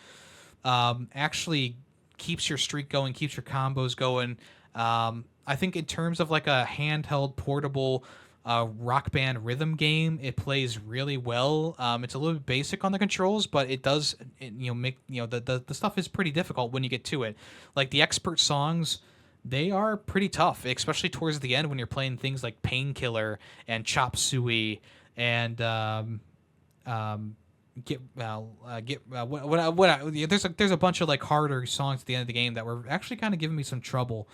actually keeps your streak going, keeps your combos going. I think in terms of like a handheld portable Rock Band rhythm game, it plays really well. It's a little bit basic on the controls, but it does make the stuff is pretty difficult when you get to it. Like the expert songs, they are pretty tough, especially towards the end when you're playing things like Painkiller and Chop Suey and there's a bunch of like harder songs at the end of the game that were actually kind of giving me some trouble.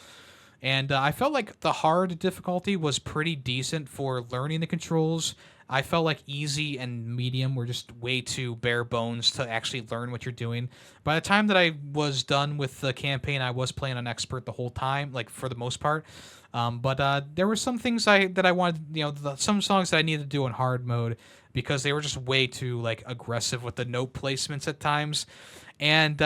And I felt like the hard difficulty was pretty decent for learning the controls. I felt like easy and medium were just way too bare bones to actually learn what you're doing. By the time that I was done with the campaign, I was playing on expert the whole time, like for the most part. But there were some things that I wanted, some songs that I needed to do in hard mode because they were just way too like aggressive with the note placements at times. And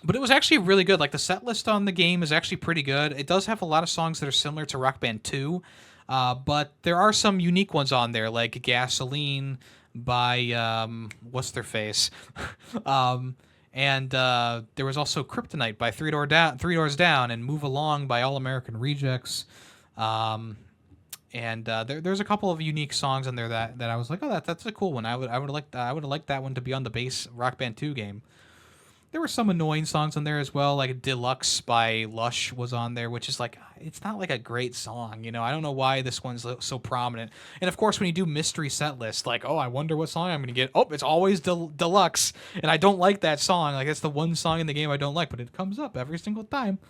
but it was actually really good. Like the set list on the game is actually pretty good. It does have a lot of songs that are similar to Rock Band 2, but there are some unique ones on there, like Gasoline by what's their face, And there was also Kryptonite by Three Doors Down, and Move Along by All American Rejects. And there's a couple of unique songs in there that I was like, oh, that's a cool one. I would have liked that one to be on the base Rock Band 2 game. There were some annoying songs on there as well, like Deluxe by Lush was on there, which is like, it's not like a great song, you know. I don't know why this one's so prominent. And of course, when you do mystery set list, like, oh, I wonder what song I'm going to get. Oh, it's always Deluxe, and I don't like that song. Like, it's the one song in the game I don't like, but it comes up every single time.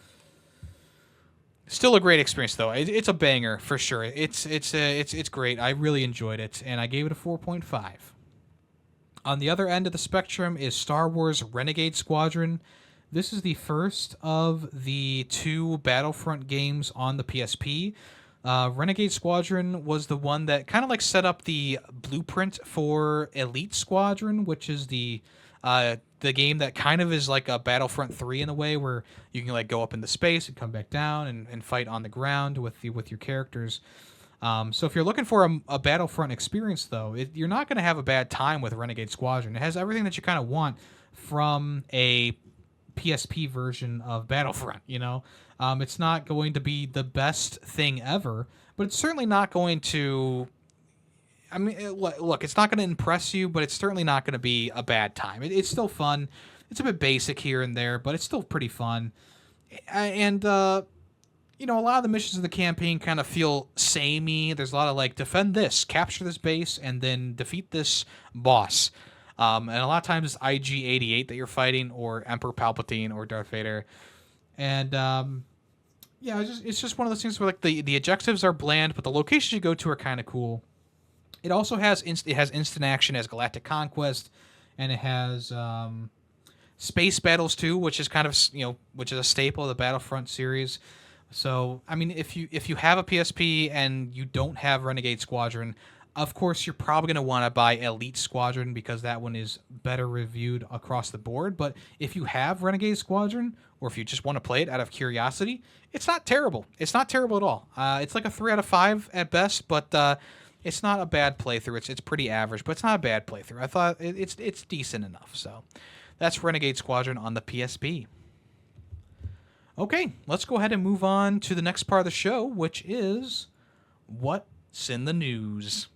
Still a great experience though. It's a banger for sure. It's great. I really enjoyed it, and I gave it a 4.5. On the other end of the spectrum is Star Wars Renegade Squadron. This is the first of the 2 Battlefront games on the PSP. Renegade Squadron was the one that kind of like set up the blueprint for Elite Squadron, which is the game that kind of is like a Battlefront 3 in a way, where you can like go up into space and come back down and fight on the ground with your characters. So if you're looking for a Battlefront experience, though, you're not going to have a bad time with Renegade Squadron. It has everything that you kind of want from a PSP version of Battlefront, you know? It's not going to be the best thing ever, but it's certainly not going to... I mean, look, it's not going to impress you, but it's certainly not going to be a bad time. It's still fun. It's a bit basic here and there, but it's still pretty fun. And, you know, a lot of the missions of the campaign kind of feel samey. There's a lot of, like, defend this, capture this base, and then defeat this boss. And a lot of times it's IG-88 that you're fighting, or Emperor Palpatine, or Darth Vader. And, yeah, it's just one of those things where, like, the objectives are bland, but the locations you go to are kind of cool. It also has instant action as Galactic Conquest, and it has space battles too, which is kind of, you know, which is a staple of the Battlefront series. So, I mean, if you have a PSP and you don't have Renegade Squadron, of course you're probably going to want to buy Elite Squadron, because that one is better reviewed across the board. But if you have Renegade Squadron, or if you just want to play it out of curiosity, it's not terrible. It's not terrible at all. It's like a 3 out of 5 at best, but it's not a bad playthrough. It's pretty average, but it's not a bad playthrough. I thought it's decent enough. So that's Renegade Squadron on the PSP. Okay, let's go ahead and move on to the next part of the show, which is what's in the news.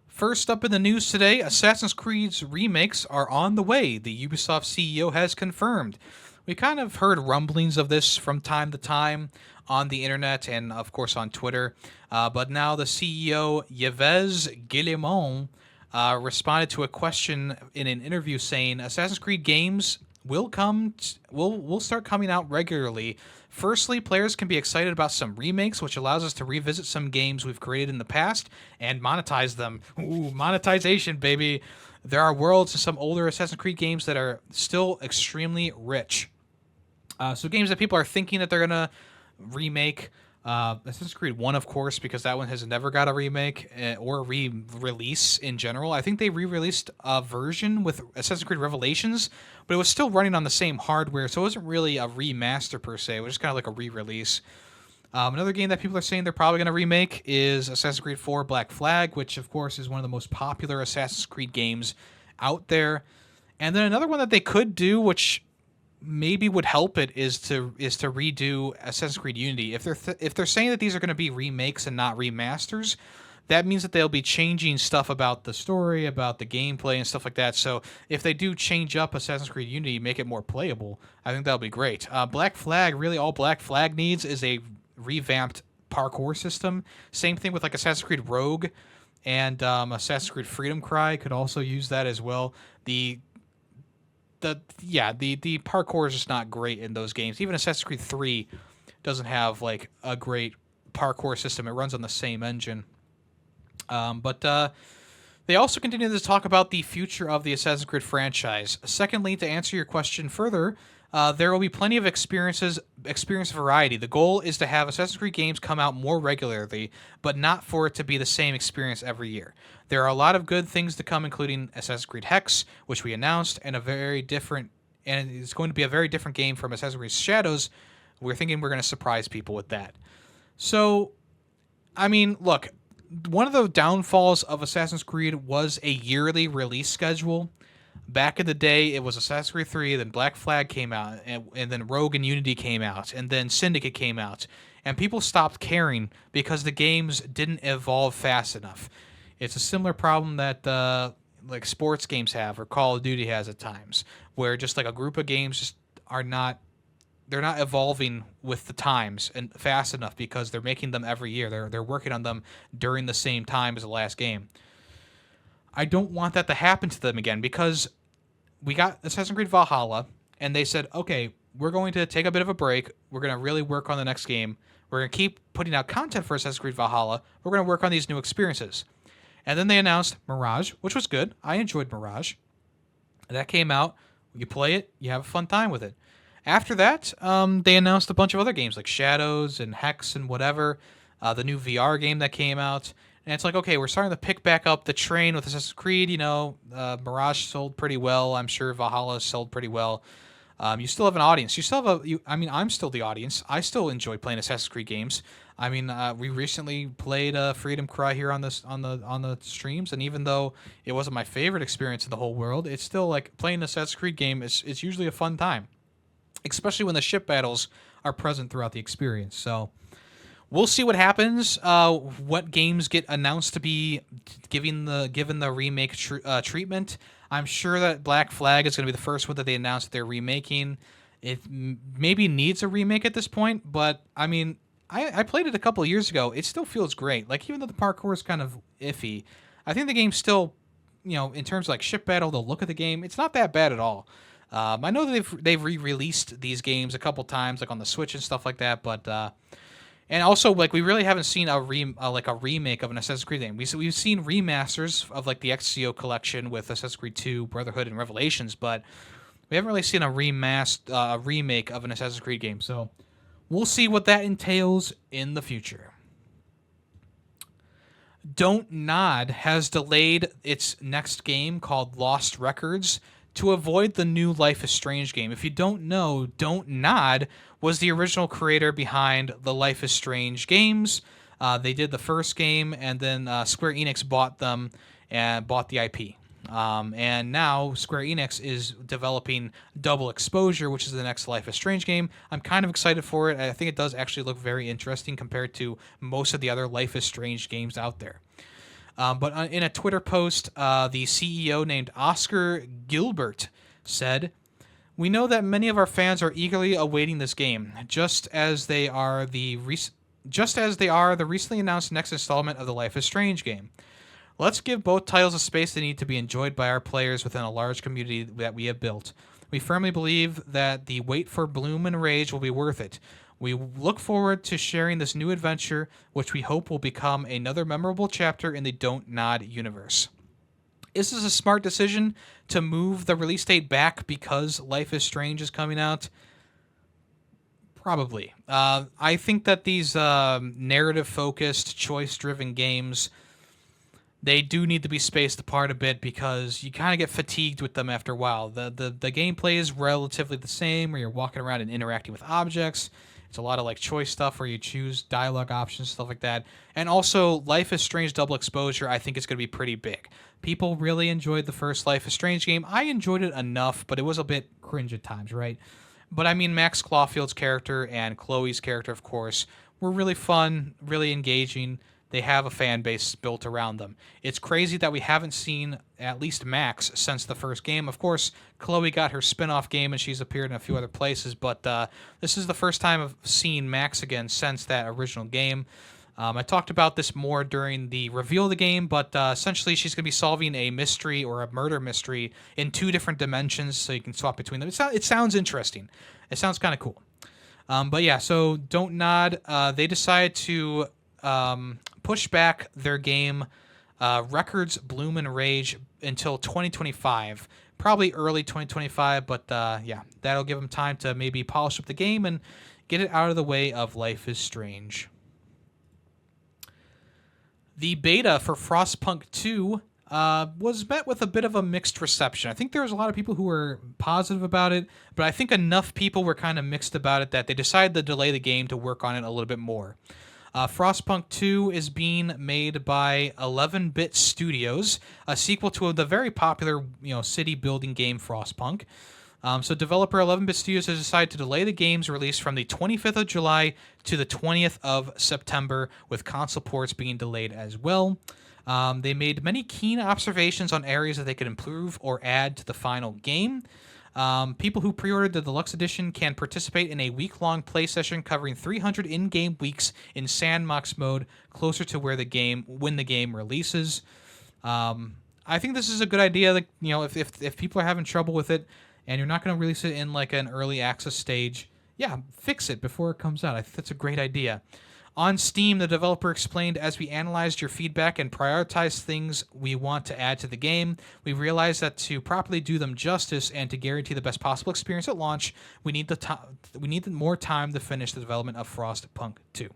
First up in the news today, Assassin's Creed's remakes are on the way. The Ubisoft CEO has confirmed. We kind of heard rumblings of this from time to time on the internet and, of course, on Twitter. But now the CEO, Yves Guillemot, responded to a question in an interview saying Assassin's Creed games will start coming out regularly. Firstly, players can be excited about some remakes, which allows us to revisit some games we've created in the past and monetize them. Ooh, monetization, baby. There are worlds in some older Assassin's Creed games that are still extremely rich. So games that people are thinking that they're going to remake. Assassin's Creed 1, of course, because that one has never got a remake or a re-release in general. I think they re-released a version with Assassin's Creed Revelations, but it was still running on the same hardware, so it wasn't really a remaster per se. It was just kind of like a re-release. Another game that people are saying they're probably going to remake is Assassin's Creed 4 Black Flag, which, of course, is one of the most popular Assassin's Creed games out there. And then another one that they could do, which maybe would help it, is to redo Assassin's Creed Unity. If they're saying that these are going to be remakes and not remasters, that means that they'll be changing stuff about the story, about the gameplay, and stuff like that. So if they do change up Assassin's Creed Unity, make it more playable, I think that'll be great. Black Flag, really all Black Flag needs is a revamped parkour system. Same thing with like Assassin's Creed Rogue, and Assassin's Creed Freedom Cry could also use that as well. The parkour is just not great in those games. Even Assassin's Creed 3 doesn't have like a great parkour system. It runs on the same engine. But they also continue to talk about the future of the Assassin's Creed franchise. Secondly, to answer your question further, there will be plenty of experience variety. The goal is to have Assassin's Creed games come out more regularly, but not for it to be the same experience every year. There are a lot of good things to come, including Assassin's Creed Hex, which we announced, and it's going to be a very different game from Assassin's Creed Shadows. We're thinking we're going to surprise people with that. So, I mean, look, one of the downfalls of Assassin's Creed was a yearly release schedule. Back in the day, it was Assassin's Creed 3, then Black Flag came out, and then Rogue and Unity came out, and then Syndicate came out. And people stopped caring because the games didn't evolve fast enough. It's a similar problem that like sports games have or Call of Duty has at times, where just like a group of games just are not they're not evolving with the times and fast enough because they're making them every year. They're working on them during the same time as the last game. I don't want that to happen to them again because we got Assassin's Creed Valhalla and they said, okay, we're going to take a bit of a break. We're going to really work on the next game. We're going to keep putting out content for Assassin's Creed Valhalla. We're going to work on these new experiences. And then they announced Mirage, which was good. I enjoyed Mirage. That came out. You play it. You have a fun time with it. After that, they announced a bunch of other games like Shadows and Hex and whatever. The new VR game that came out. And it's like, okay, we're starting to pick back up the train with Assassin's Creed. You know, Mirage sold pretty well. I'm sure Valhalla sold pretty well. You still have an audience. You still have I'm still the audience. I still enjoy playing Assassin's Creed games. I mean, we recently played Freedom Cry here on the streams, and even though it wasn't my favorite experience in the whole world, it's still like playing an Assassin's Creed game. It's usually a fun time, especially when the ship battles are present throughout the experience. So we'll see what happens. What games get announced to be given the remake treatment. I'm sure that Black Flag is going to be the first one that they announced that they're remaking. It maybe needs a remake at this point, but I mean, I played it a couple of years ago. It still feels great. Like, even though the parkour is kind of iffy, I think the game still, you know, in terms of like ship battle, the look of the game, it's not that bad at all. I know that they've re-released these games a couple times, like on the Switch and stuff like that, but and also, like, we really haven't seen a remake of an Assassin's Creed game. We've seen remasters of like the XCO collection with Assassin's Creed 2, Brotherhood, and Revelations, but we haven't really seen a remake of an Assassin's Creed game. So we'll see what that entails in the future. Don't Nod has delayed its next game called Lost Records to avoid the new Life is Strange game. If you don't know, Don't Nod was the original creator behind the Life is Strange games. They did the first game, and then Square Enix bought them and bought the IP. And now Square Enix is developing Double Exposure, which is the next Life is Strange game. I'm kind of excited for it. I think it does actually look very interesting compared to most of the other Life is Strange games out there. But in a Twitter post, the CEO named Oscar Gilbert said, "We know that many of our fans are eagerly awaiting this game, just as they are the recently announced next installment of the Life is Strange game. Let's give both titles a space they need to be enjoyed by our players within a large community that we have built. We firmly believe that the wait for Bloom and Rage will be worth it. We look forward to sharing this new adventure, which we hope will become another memorable chapter in the Don't Nod universe." Is this a smart decision to move the release date back because Life is Strange is coming out? Probably. I think that these narrative-focused, choice-driven games, they do need to be spaced apart a bit because you kind of get fatigued with them after a while. The gameplay is relatively the same, where you're walking around and interacting with objects. It's a lot of like choice stuff where you choose dialogue options, stuff like that. And also, Life is Strange Double Exposure, I think, is going to be pretty big. People really enjoyed the first Life is Strange game. I enjoyed it enough, but it was a bit cringe at times, right? But I mean, Max Clawfield's character and Chloe's character, of course, were really fun, really engaging. They have a fan base built around them. It's crazy that we haven't seen at least Max since the first game. Of course, Chloe got her spin-off game and she's appeared in a few other places, but this is the first time I've seen Max again since that original game. I talked about this more during the reveal of the game, but essentially she's going to be solving a mystery or a murder mystery in 2 different dimensions, so you can swap between them. It sounds interesting. It sounds kind of cool. But yeah, so Don't Nod, they decided to push back their game Records Bloom and Rage until 2025, probably early 2025, but yeah, that'll give them time to maybe polish up the game and get it out of the way of Life is Strange. The beta for Frostpunk 2 was met with a bit of a mixed reception. I think there was a lot of people who were positive about it, but I think enough people were kind of mixed about it that they decided to delay the game to work on it a little bit more. Frostpunk 2 is being made by 11-Bit Studios, a sequel to the very popular city building game Frostpunk. So developer 11-Bit Studios has decided to delay the game's release from the 25th of July to the 20th of September, with console ports being delayed as well. They made many keen observations on areas that they could improve or add to the final game. People who pre-ordered the Deluxe Edition can participate in a week-long play session covering 300 in-game weeks in sandbox mode, closer to when the game releases. I think this is a good idea. Like, if people are having trouble with it and you're not going to release it in like an early access stage, yeah, fix it before it comes out. I think that's a great idea. On Steam, the developer explained, as we analyzed your feedback and prioritized things we want to add to the game, we realized that to properly do them justice and to guarantee the best possible experience at launch, we need more time to finish the development of Frostpunk 2.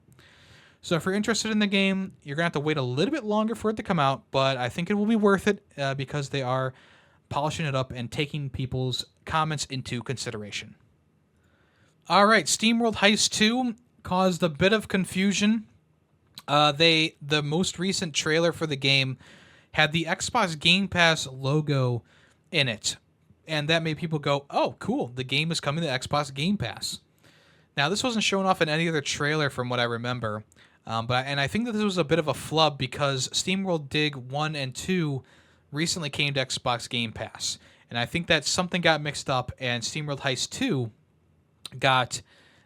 So if you're interested in the game, you're going to have to wait a little bit longer for it to come out, but I think it will be worth it because they are polishing it up and taking people's comments into consideration. All right, SteamWorld Heist 2 caused a bit of confusion. The most recent trailer for the game had the Xbox Game Pass logo in it, and that made people go, "Oh, cool! The game is coming to Xbox Game Pass." Now, this wasn't shown off in any other trailer, from what I remember, but I think that this was a bit of a flub because SteamWorld Dig 1 and 2 recently came to Xbox Game Pass, and I think that something got mixed up, and SteamWorld Heist 2 got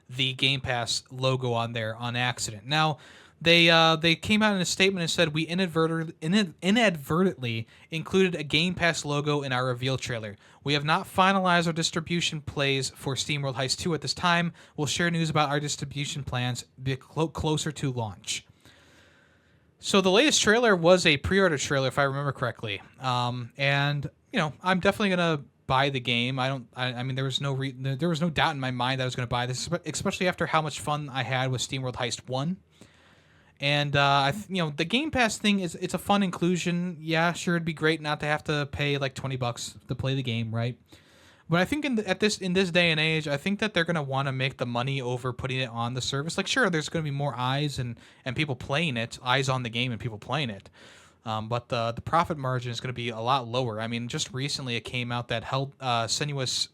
the Game Pass logo on there on accident. Now, they came out in a statement and said, we inadvertently included a Game Pass logo in our reveal trailer. We have not finalized our distribution plays for SteamWorld Heist 2 at this time. We'll share news about our distribution plans closer to launch. So the latest trailer was a pre-order trailer, if I remember correctly. And I'm definitely gonna buy the game. I mean, there was no doubt in my mind that I was going to buy this, especially after how much fun I had with SteamWorld Heist 1. And the Game Pass thing it's a fun inclusion. Yeah, sure, it'd be great not to have to pay like $20 to play the game, right? But I think in this day and age, I think that they're going to want to make the money over putting it on the service. Like, sure, there's going to be more eyes and people playing it, eyes on the game and people playing it. But the profit margin is going to be a lot lower. I mean, just recently it came out that Hellblade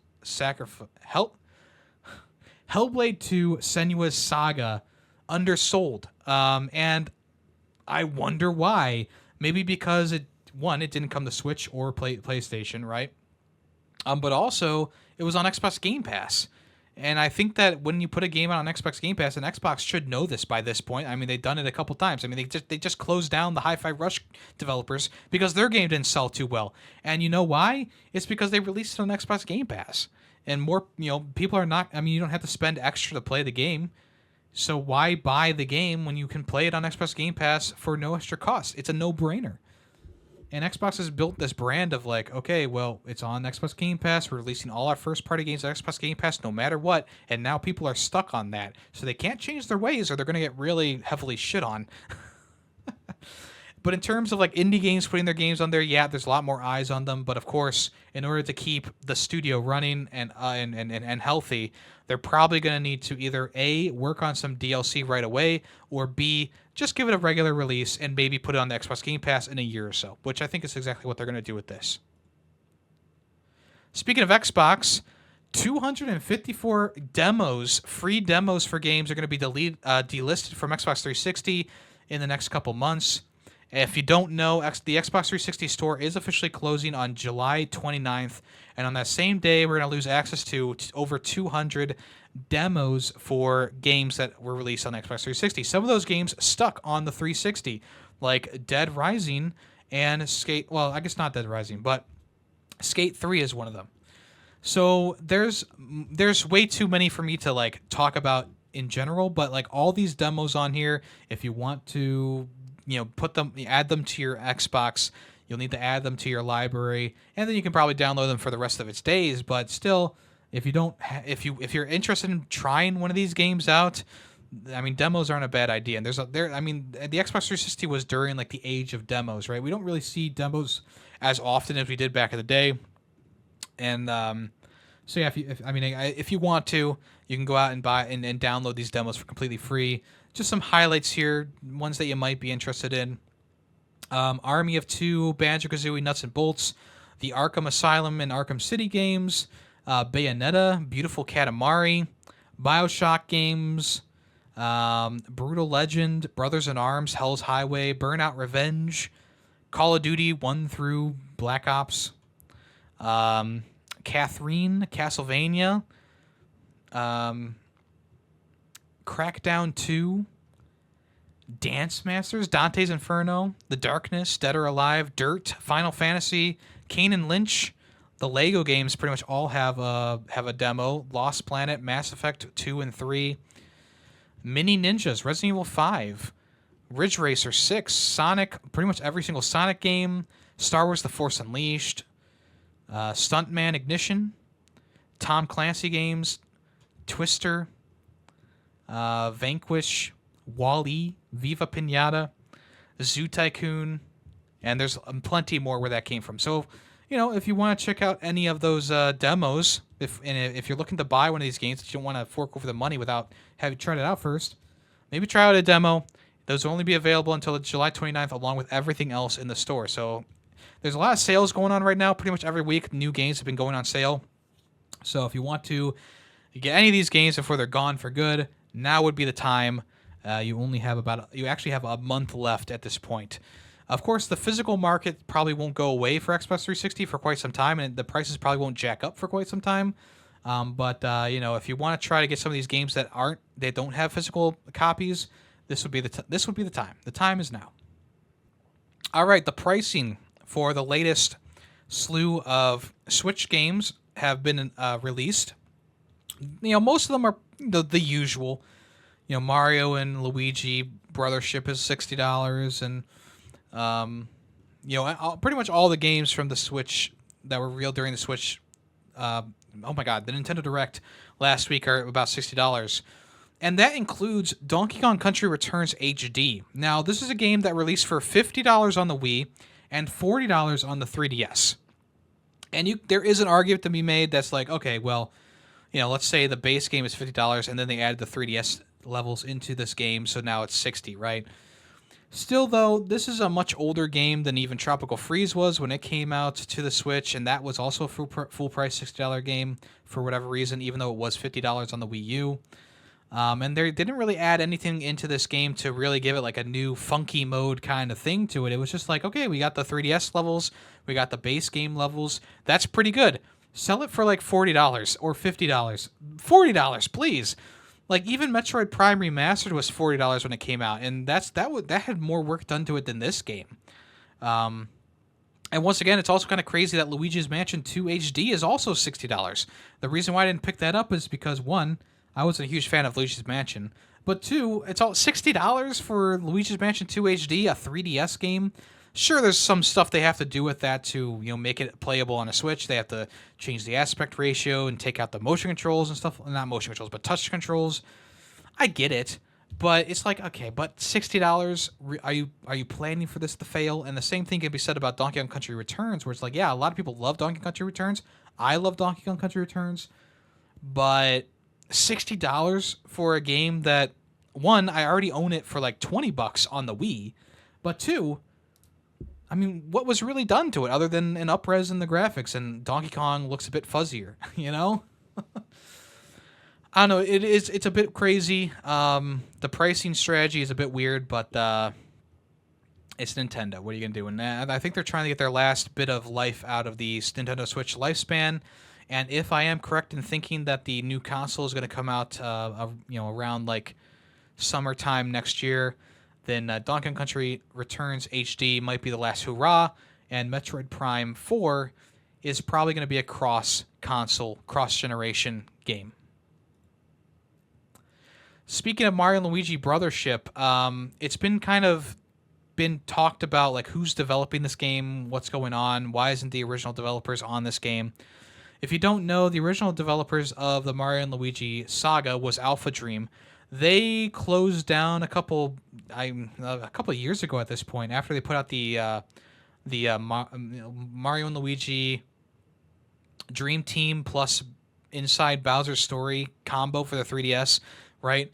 2 Senua's Saga undersold. And I wonder why. Maybe because it didn't come to Switch or PlayStation, right? But also it was on Xbox Game Pass. And I think that when you put a game out on Xbox Game Pass, and Xbox should know this by this point. I mean, they've done it a couple times. I mean, they just closed down the Hi-Fi Rush developers because their game didn't sell too well. And you know why? It's because they released it on Xbox Game Pass. And more, people are not. I mean, you don't have to spend extra to play the game. So why buy the game when you can play it on Xbox Game Pass for no extra cost? It's a no-brainer. And Xbox has built this brand of like, okay, well, it's on Xbox Game Pass. We're releasing all our first-party games on Xbox Game Pass no matter what. And now people are stuck on that. So they can't change their ways or they're going to get really heavily shit on. But in terms of like indie games putting their games on there, yeah, there's a lot more eyes on them. But of course, in order to keep the studio running and healthy, they're probably going to need to either A, work on some DLC right away, or B, just give it a regular release and maybe put it on the Xbox Game Pass in a year or so, which I think is exactly what they're going to do with this. Speaking of Xbox, 254 free demos for games are going to be delisted from Xbox 360 in the next couple months. If you don't know, the Xbox 360 store is officially closing on July 29th, and on that same day, we're going to lose access to over 200 demos for games that were released on Xbox 360. Some of those games stuck on the 360, like Dead Rising and Skate. Well, I guess not Dead Rising, but Skate 3 is one of them. So there's way too many for me to like talk about in general, but like all these demos on here, if you want to add them to your Xbox, you'll need to add them to your library, and then you can probably download them for the rest of its days. But still, if you're interested in trying one of these games out, I mean, demos aren't a bad idea. And the Xbox 360 was during like the age of demos, right? We don't really see demos as often as we did back in the day. And so yeah, if you want to, you can go out and buy and download these demos for completely free. just some highlights here, ones that you might be interested in. Army of Two, Banjo-Kazooie Nuts and Bolts, the Arkham Asylum and Arkham City games, Bayonetta, Beautiful Katamari, Bioshock games, Brutal Legend, Brothers in Arms, Hell's Highway, Burnout Revenge, Call of Duty 1 through Black Ops, Catherine, Castlevania, Crackdown 2, Dance Masters, Dante's Inferno, The Darkness, Dead or Alive, Dirt, Final Fantasy, Kane and Lynch. The Lego games pretty much all have a demo. Lost Planet, Mass Effect 2 and 3, Mini Ninjas, Resident Evil 5, Ridge Racer 6, Sonic, pretty much every single Sonic game, Star Wars The Force Unleashed, Stuntman Ignition, Tom Clancy games, Twister, Vanquish, Wall-E, Viva Pinata, Zoo Tycoon, and there's plenty more where that came from. So, if you want to check out any of those demos, if you're looking to buy one of these games, but you don't want to fork over the money without having tried it out first, maybe try out a demo. Those will only be available until July 29th, along with everything else in the store. So there's a lot of sales going on right now. Pretty much every week, new games have been going on sale. So if you want to get any of these games before they're gone for good, now would be the time. You actually have a month left at this point. Of course, the physical market probably won't go away for Xbox 360 for quite some time, and the prices probably won't jack up for quite some time. But if you want to try to get some of these games that don't have physical copies, this would be the time. The time is now. All right, the pricing for the latest slew of Switch games have been released. Most of them are the usual. Mario and Luigi Brothership is $60, and pretty much all the games from the Switch that were revealed during the Switch. The Nintendo Direct last week are about $60. And that includes Donkey Kong Country Returns HD. Now, this is a game that released for $50 on the Wii and $40 on the 3DS. And there is an argument to be made that's like, okay, well, let's say the base game is $50 and then they added the 3DS levels into this game, so now it's $60, right? Still, though, this is a much older game than even Tropical Freeze was when it came out to the Switch, and that was also a full price $60 game for whatever reason, even though it was $50 on the Wii U. And they didn't really add anything into this game to really give it like a new funky mode kind of thing to it. It was just like, okay, we got the 3DS levels, we got the base game levels. That's pretty good. Sell it for like $40 or $50. $40, please. Like even Metroid Prime Remastered was $40 when it came out, and that had more work done to it than this game. And once again, it's also kind of crazy that Luigi's Mansion 2 HD is also $60. The reason why I didn't pick that up is because one, I wasn't a huge fan of Luigi's Mansion, but two, it's all $60 for Luigi's Mansion 2 HD, a 3DS game. Sure, there's some stuff they have to do with that to make it playable on a Switch. They have to change the aspect ratio and take out the motion controls and stuff. Not motion controls, but touch controls. I get it, but it's like, okay, but $60. Are you planning for this to fail? And the same thing can be said about Donkey Kong Country Returns, where it's like, yeah, a lot of people love Donkey Kong Country Returns. I love Donkey Kong Country Returns, but $60 for a game that, one, I already own it for like $20 on the Wii, but two, I mean, what was really done to it other than an up-res in the graphics, and Donkey Kong looks a bit fuzzier, I don't know, it's a bit crazy. The pricing strategy is a bit weird, but it's Nintendo. What are you going to do? And I think they're trying to get their last bit of life out of the Nintendo Switch lifespan. And if I am correct in thinking that the new console is going to come out, around like summertime next year, then Donkey Kong Country Returns HD might be the last hurrah, and Metroid Prime 4 is probably going to be a cross-console, cross-generation game. Speaking of Mario and Luigi Brothership, it's been talked about, like, who's developing this game, what's going on, why isn't the original developers on this game? If you don't know, the original developers of the Mario and Luigi saga was Alpha Dream. They closed down a couple of years ago at this point, after they put out the Mario and Luigi Dream Team plus Inside Bowser's Story combo for the 3DS, right?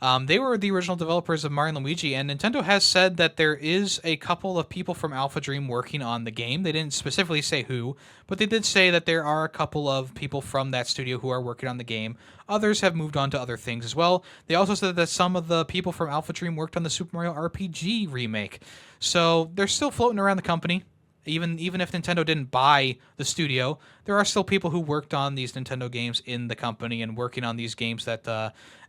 They were the original developers of Mario and Luigi, and Nintendo has said that there is a couple of people from Alpha Dream working on the game. They didn't specifically say who, but they did say that there are a couple of people from that studio who are working on the game. Others have moved on to other things as well. They also said that some of the people from Alpha Dream worked on the Super Mario RPG remake. So they're still floating around the company. Even if Nintendo didn't buy the studio, there are still people who worked on these Nintendo games in the company and working on these games that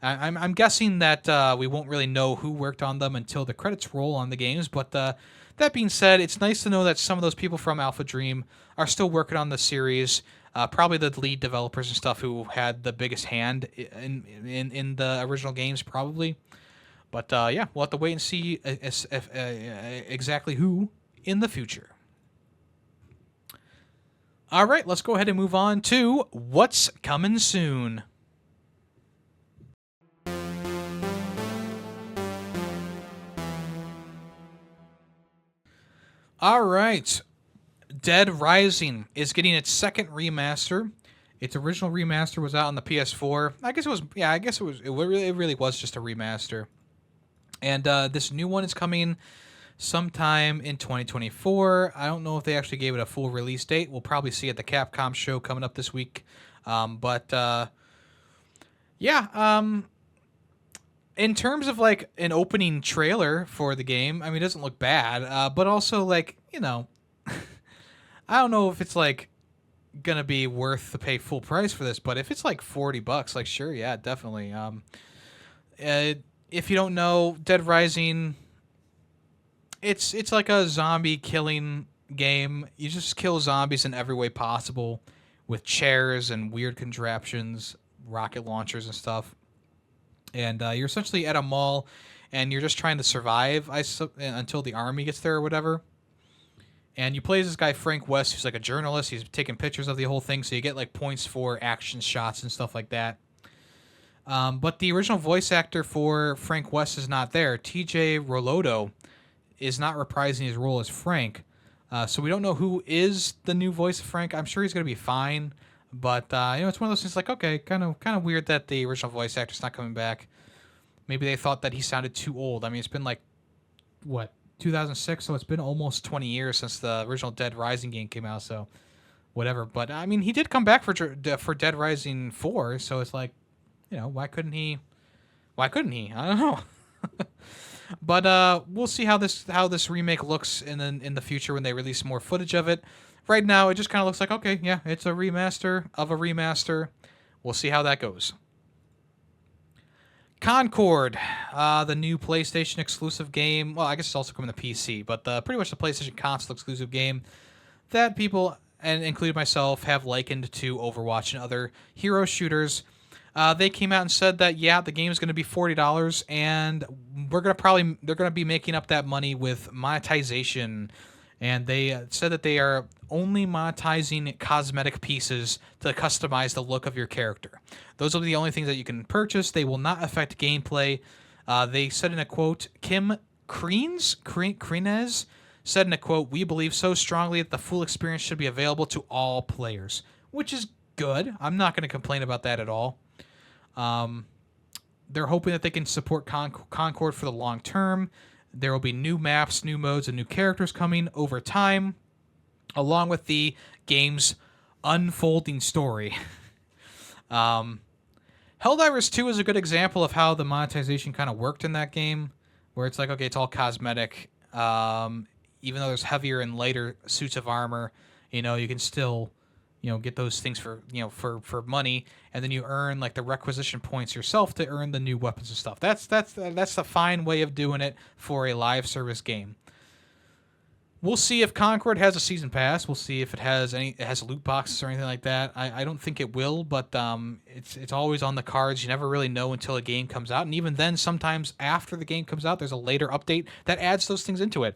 I'm guessing that we won't really know who worked on them until the credits roll on the games. But that being said, it's nice to know that some of those people from Alpha Dream are still working on the series. Probably the lead developers and stuff who had the biggest hand in the original games, probably. But yeah, we'll have to wait and see exactly who in the future. All right, let's go ahead and move on to what's coming soon. All right, Dead Rising is getting its second remaster. Its original remaster was out on the PS4. I guess it was. Yeah, I guess it was. It really was just a remaster. And this new one is coming sometime in 2024. I don't know if they actually gave it a full release date. We'll probably see at the Capcom show coming up this week. In terms of like an opening trailer for the game, I mean, it doesn't look bad. But also, like, I don't know if it's like gonna be worth to pay full price for this. But if it's like $40, like, sure, yeah, definitely. If you don't know, Dead Rising, it's like a zombie killing game. You just kill zombies in every way possible with chairs and weird contraptions, rocket launchers and stuff. And you're essentially at a mall, and you're just trying to survive until the army gets there or whatever. And you play as this guy Frank West, who's like a journalist. He's taking pictures of the whole thing, so you get like points for action shots and stuff like that. But the original voice actor for Frank West is not there. TJ Rolodo is not reprising his role as Frank. So we don't know who is the new voice of Frank. I'm sure he's going to be fine. But, it's one of those things like, okay, kind of weird that the original voice actor's not coming back. Maybe they thought that he sounded too old. I mean, it's been like, 2006? So it's been almost 20 years since the original Dead Rising game came out, so whatever. But, I mean, he did come back for Dead Rising 4, so it's like, why couldn't he? I don't know. But we'll see how this remake looks in the future when they release more footage of it. Right now, it just kind of looks like, okay, yeah, it's a remaster of a remaster. We'll see how that goes. Concord, the new PlayStation exclusive game. Well, I guess it's also coming to PC, but pretty much the PlayStation console exclusive game that people, and including myself, have likened to Overwatch and other hero shooters. They came out and said that, yeah, the game is going to be $40, and they're going to be making up that money with monetization. And they said that they are only monetizing cosmetic pieces to customize the look of your character. Those will be the only things that you can purchase. They will not affect gameplay. They said in a quote, Kim Krines said in a quote, "We believe so strongly that the full experience should be available to all players," which is good. I'm not going to complain about that at all. They're hoping that they can support Concord for the long term. There will be new maps, new modes, and new characters coming over time, along with the game's unfolding story. Helldivers 2 is a good example of how the monetization kind of worked in that game, where it's like, okay, it's all cosmetic. Even though there's heavier and lighter suits of armor, you can still get those things for money, and then you earn like the requisition points yourself to earn the new weapons and stuff. That's a fine way of doing it for a live service game. We'll see if Concord has a season pass. We'll see if it has loot boxes or anything like that. I don't think it will, but it's always on the cards. You never really know until a game comes out, and even then, sometimes after the game comes out, there's a later update that adds those things into it.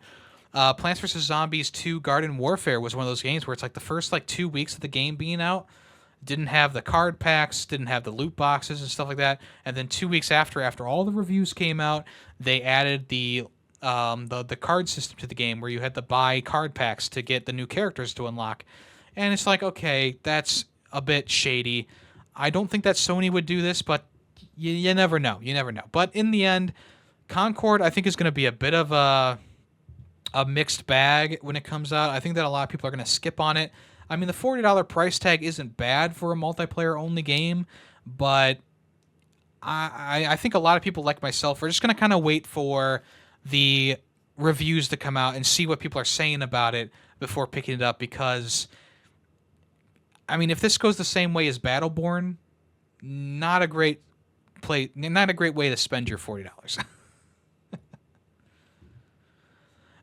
Plants vs. Zombies 2 Garden Warfare was one of those games where it's like the first 2 weeks of the game being out didn't have the card packs, didn't have the loot boxes and stuff like that, and then 2 weeks after all the reviews came out, they added the card system to the game where you had to buy card packs to get the new characters to unlock. And it's like, okay, that's a bit shady. I don't think that Sony would do this, but you never know. You never know. But in the end, Concord, I think, is going to be a bit of a mixed bag when it comes out. I think that a lot of people are going to skip on it. I mean, the $40 price tag isn't bad for a multiplayer only game, but I think a lot of people like myself are just going to kind of wait for the reviews to come out and see what people are saying about it before picking it up, because I mean, if this goes the same way as Battleborn, not a great not a great way to spend your $40.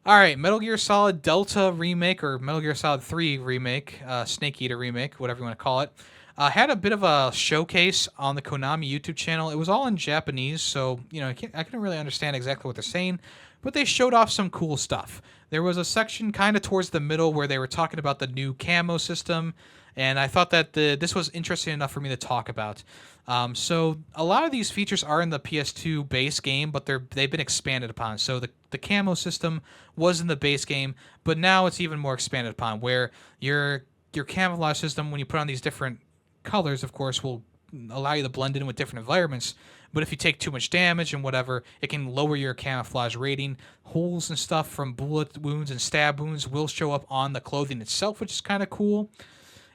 All right, Metal Gear Solid Delta Remake, or Metal Gear Solid 3 Remake, Snake Eater Remake, whatever you want to call it, had a bit of a showcase on the Konami YouTube channel. It was all in Japanese, so I couldn't really understand exactly what they're saying, but they showed off some cool stuff. There was a section kind of towards the middle where they were talking about the new camo system, and I thought that this was interesting enough for me to talk about. So a lot of these features are in the PS2 base game, but they've been expanded upon. So the camo system was in the base game, but now it's even more expanded upon, where your camouflage system, when you put on these different colors, of course, will allow you to blend in with different environments. But if you take too much damage and whatever, it can lower your camouflage rating. Holes and stuff from bullet wounds and stab wounds will show up on the clothing itself, which is kind of cool.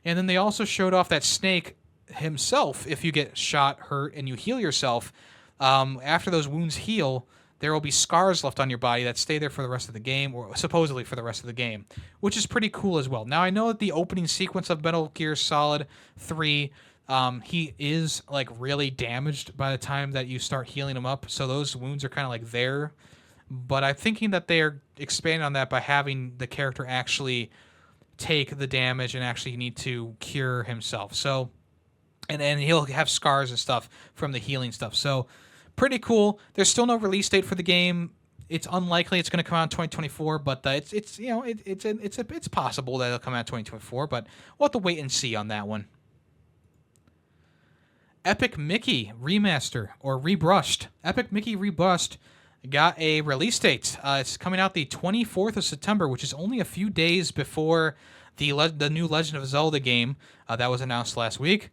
And then they also showed off that Snake himself, if you get shot, hurt, and you heal yourself, after those wounds heal, there will be scars left on your body that stay there for the rest of the game, or supposedly for the rest of the game, which is pretty cool as well. Now, I know that the opening sequence of Metal Gear Solid 3, he is like really damaged by the time that you start healing him up, so those wounds are kind of like there. But I'm thinking that they're expanding on that by having the character actually take the damage and actually need to cure himself. So, and he'll have scars and stuff from the healing stuff. So, pretty cool. There's still no release date for the game. It's unlikely it's going to come out in 2024, but it's possible that it'll come out in 2024. But we'll have to wait and see on that one. Epic Mickey Remaster, or Rebrushed. Epic Mickey Rebrushed got a release date. It's coming out the 24th of September, which is only a few days before the new Legend of Zelda game that was announced last week.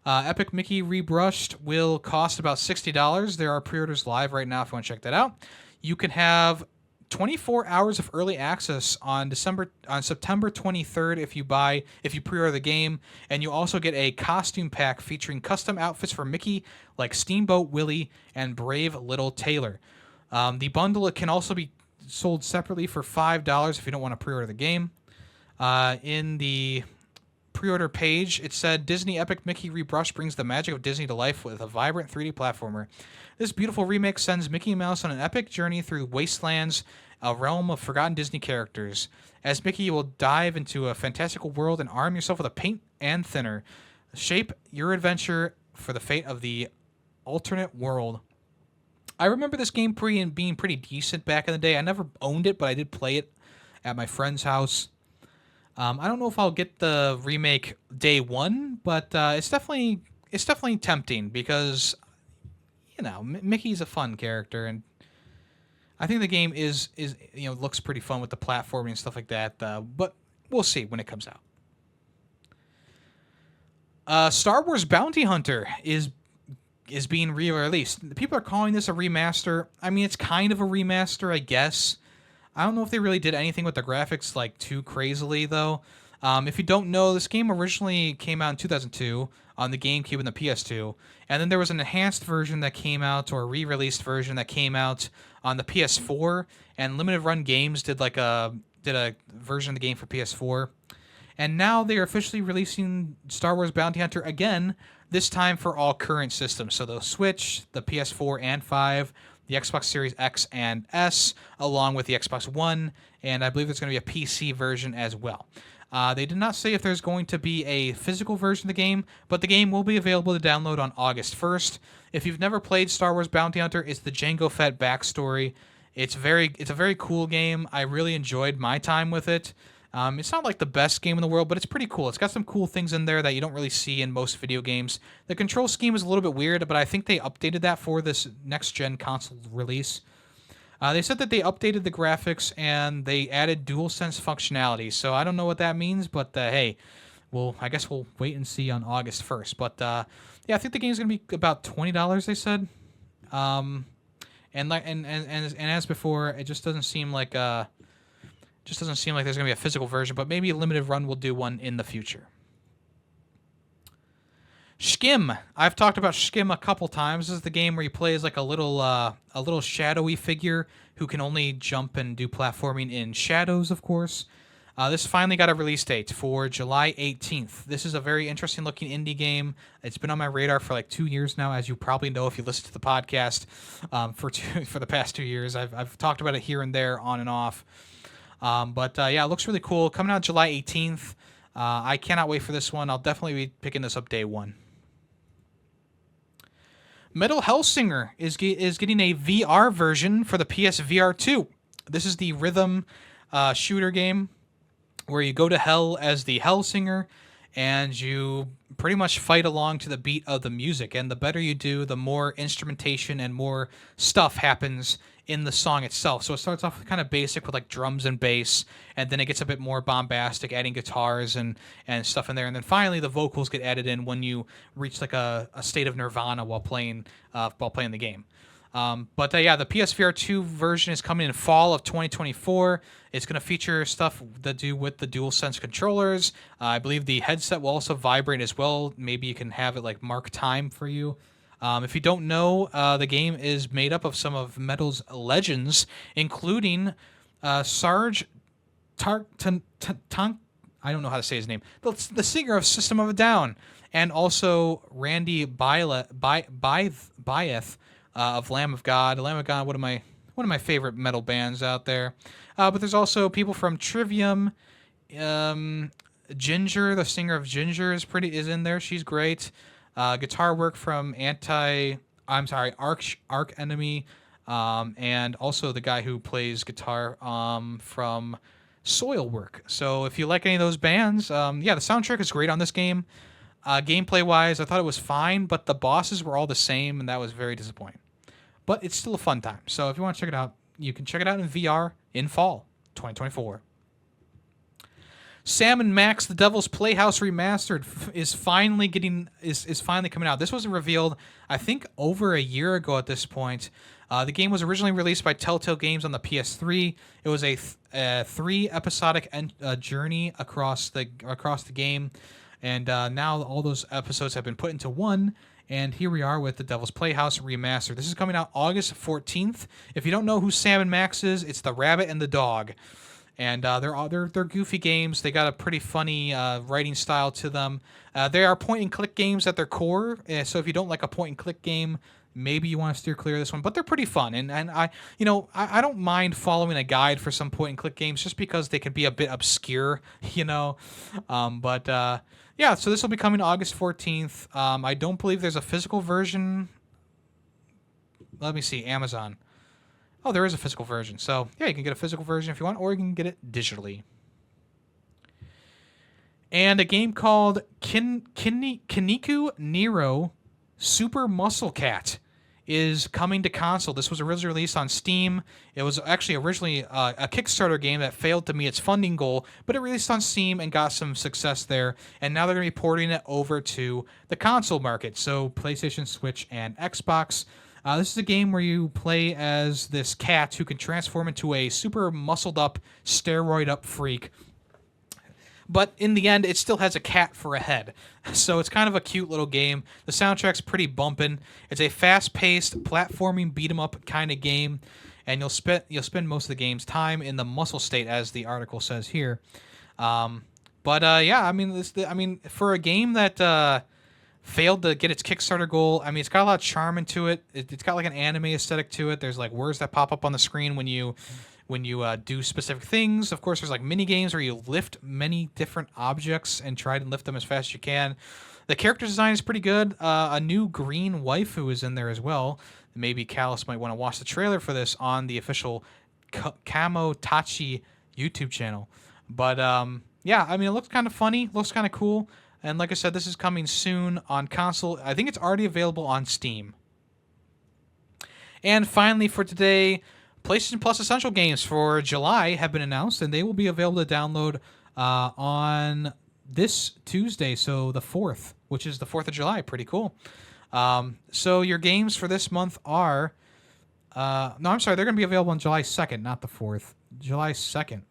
Epic Mickey Rebrushed will cost about $60. There are pre-orders live right now if you want to check that out. You can have 24 hours of early access on September 23rd if you pre-order the game, and you also get a costume pack featuring custom outfits for Mickey like Steamboat Willie and Brave Little Tailor. The bundle can also be sold separately for $5 if you don't want to pre-order the game. In the pre-order page, it said, Disney Epic Mickey Rebrushed brings the magic of Disney to life with a vibrant 3D platformer. This beautiful remake sends Mickey Mouse on an epic journey through wastelands, a realm of forgotten Disney characters. As Mickey, you will dive into a fantastical world and arm yourself with a paint and thinner. Shape your adventure for the fate of the alternate world. I remember this game being pretty decent back in the day. I never owned it, but I did play it at my friend's house. I don't know if I'll get the remake day one, but it's definitely tempting because Mickey's a fun character, and I think the game is looks pretty fun with the platforming and stuff like that. But we'll see when it comes out. Star Wars Bounty Hunter is being re-released. People are calling this a remaster. I mean, it's kind of a remaster, I guess. I don't know if they really did anything with the graphics like too crazily, though. If you don't know, this game originally came out in 2002 on the GameCube and the PS2, and then there was an enhanced version that came out, or a re-released version that came out on the PS4, and Limited Run Games did a version of the game for PS4. And now they are officially releasing Star Wars Bounty Hunter again, this time for all current systems. So the Switch, the PS4 and 5, the Xbox Series X and S, along with the Xbox One, and I believe there's going to be a PC version as well. They did not say if there's going to be a physical version of the game, but the game will be available to download on August 1st. If you've never played Star Wars Bounty Hunter, it's the Jango Fett backstory. It's a very cool game. I really enjoyed my time with it. It's not like the best game in the world, but it's pretty cool. It's got some cool things in there that you don't really see in most video games. The control scheme is a little bit weird, but I think they updated that for this next-gen console release. They said that they updated the graphics and they added DualSense functionality, so I don't know what that means, but hey, I guess we'll wait and see on August 1st. But yeah, I think the game's gonna be about $20. They said. And as before, it just doesn't seem like there's gonna be a physical version, but maybe a limited run will do one in the future. Skim. I've talked about Skim a couple times. This is the game where you play as like a little shadowy figure who can only jump and do platforming in shadows, of course. This finally got a release date for July 18th. This is a very interesting looking indie game. It's been on my radar for like 2 years now, as you probably know if you listen to the podcast for the past 2 years. I've talked about it here and there, on and off. But yeah, it looks really cool. Coming out July 18th. I cannot wait for this one. I'll definitely be picking this up day one. Metal Hellsinger is getting a VR version for the PSVR 2. This is the rhythm shooter game where you go to hell as the Hellsinger, and you pretty much fight along to the beat of the music. And the better you do, the more instrumentation and more stuff happens in the song itself. So it starts off kind of basic with like drums and bass, and then it gets a bit more bombastic, adding guitars and stuff in there. And then finally the vocals get added in when you reach like a state of nirvana while playing the game. But yeah, the PSVR 2 version is coming in fall of 2024. It's going to feature stuff that do with the DualSense controllers. I believe the headset will also vibrate as well. Maybe you can have it like mark time for you. If you don't know, the game is made up of some of Metal's legends, including Sarge Tank. I don't know how to say his name. The singer of System of a Down, and also Randy Byeth of Lamb of God. Lamb of God, one of my favorite metal bands out there. But there's also people from Trivium. Ginger, the singer of Ginger, is in there. She's great. Guitar work from Arch Enemy, and also the guy who plays guitar from Soilwork. So if you like any of those bands, yeah, the soundtrack is great on this game. Gameplay wise, I thought it was fine, but the bosses were all the same, and that was very disappointing. But it's still a fun time. So if you want to check it out, you can check it out in VR in fall 2024. Sam & Max: The Devil's Playhouse Remastered is finally coming out. This was revealed, I think, over a year ago at this point. The game was originally released by Telltale Games on the PS3. It was a 3 episodic journey across the game, and now all those episodes have been put into one. And here we are with The Devil's Playhouse Remastered. This is coming out August 14th. If you don't know who Sam & Max is, it's the rabbit and the dog. And they're goofy games. They got a pretty funny writing style to them. They are point-and-click games at their core. So if you don't like a point-and-click game, maybe you want to steer clear of this one. But they're pretty fun. And I don't mind following a guide for some point-and-click games just because they can be a bit obscure, Yeah, so this will be coming August 14th. I don't believe there's a physical version. Let me see, Amazon. Oh, there is a physical version. So, yeah, you can get a physical version if you want, or you can get it digitally. And a game called Kinniku Nero Super Muscle Cat is coming to console. This was originally released on Steam. It was actually originally a Kickstarter game that failed to meet its funding goal, but it released on Steam and got some success there. And now they're going to be porting it over to the console market, so PlayStation, Switch, and Xbox. This is a game where you play as this cat who can transform into a super muscled-up, steroid-up freak. But in the end, it still has a cat for a head. So it's kind of a cute little game. The soundtrack's pretty bumpin'. It's a fast-paced, platforming, beat-em-up kind of game. And you'll spend most of the game's time in the muscle state, as the article says here. Yeah, I mean, for a game that failed to get its Kickstarter goal, I mean, it's got a lot of charm into it. It's got like an anime aesthetic to it. There's like words that pop up on the screen when you do specific things. Of course, there's like mini games where you lift many different objects and try to lift them as fast as you can. The character design is pretty good. A new green waifu is in there as well. Maybe Callus might want to watch the trailer for this on the official Kamo Tachi YouTube channel. But yeah, I mean, it looks kind of funny, looks kind of cool. And like I said, this is coming soon on console. I think it's already available on Steam. And finally for today, PlayStation Plus Essential games for July have been announced, and they will be available to download on this Tuesday, so the 4th, which is the 4th of July. Pretty cool. So your games for this month are... no, I'm sorry. They're going to be available on July 2nd, not the 4th. July 2nd.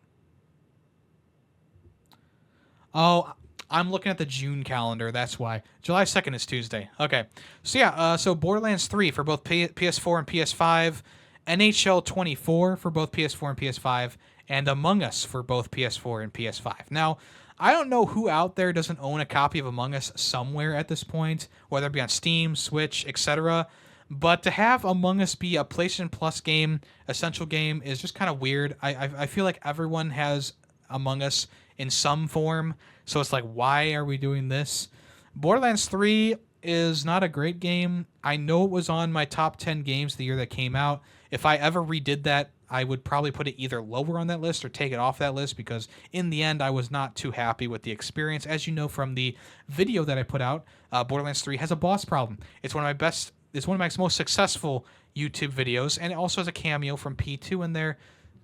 Oh, I'm looking at the June calendar. That's why. July 2nd is Tuesday. Okay. So, yeah. So Borderlands 3 for both PS4 and PS5. NHL 24 for both PS4 and PS5. And Among Us for both PS4 and PS5. Now, I don't know who out there doesn't own a copy of Among Us somewhere at this point, whether it be on Steam, Switch, etc. But to have Among Us be a PlayStation Plus game, essential game, is just kind of weird. I feel like everyone has Among Us in some form, so it's like, why are we doing this? Borderlands 3 is not a great game. I know it was on my top 10 games the year that came out. If I ever redid that, I would probably put it either lower on that list or take it off that list, because in the end, I was not too happy with the experience. As you know from the video that I put out, Borderlands 3 has a boss problem. It's one of my most successful YouTube videos, and it also has a cameo from P2 in there.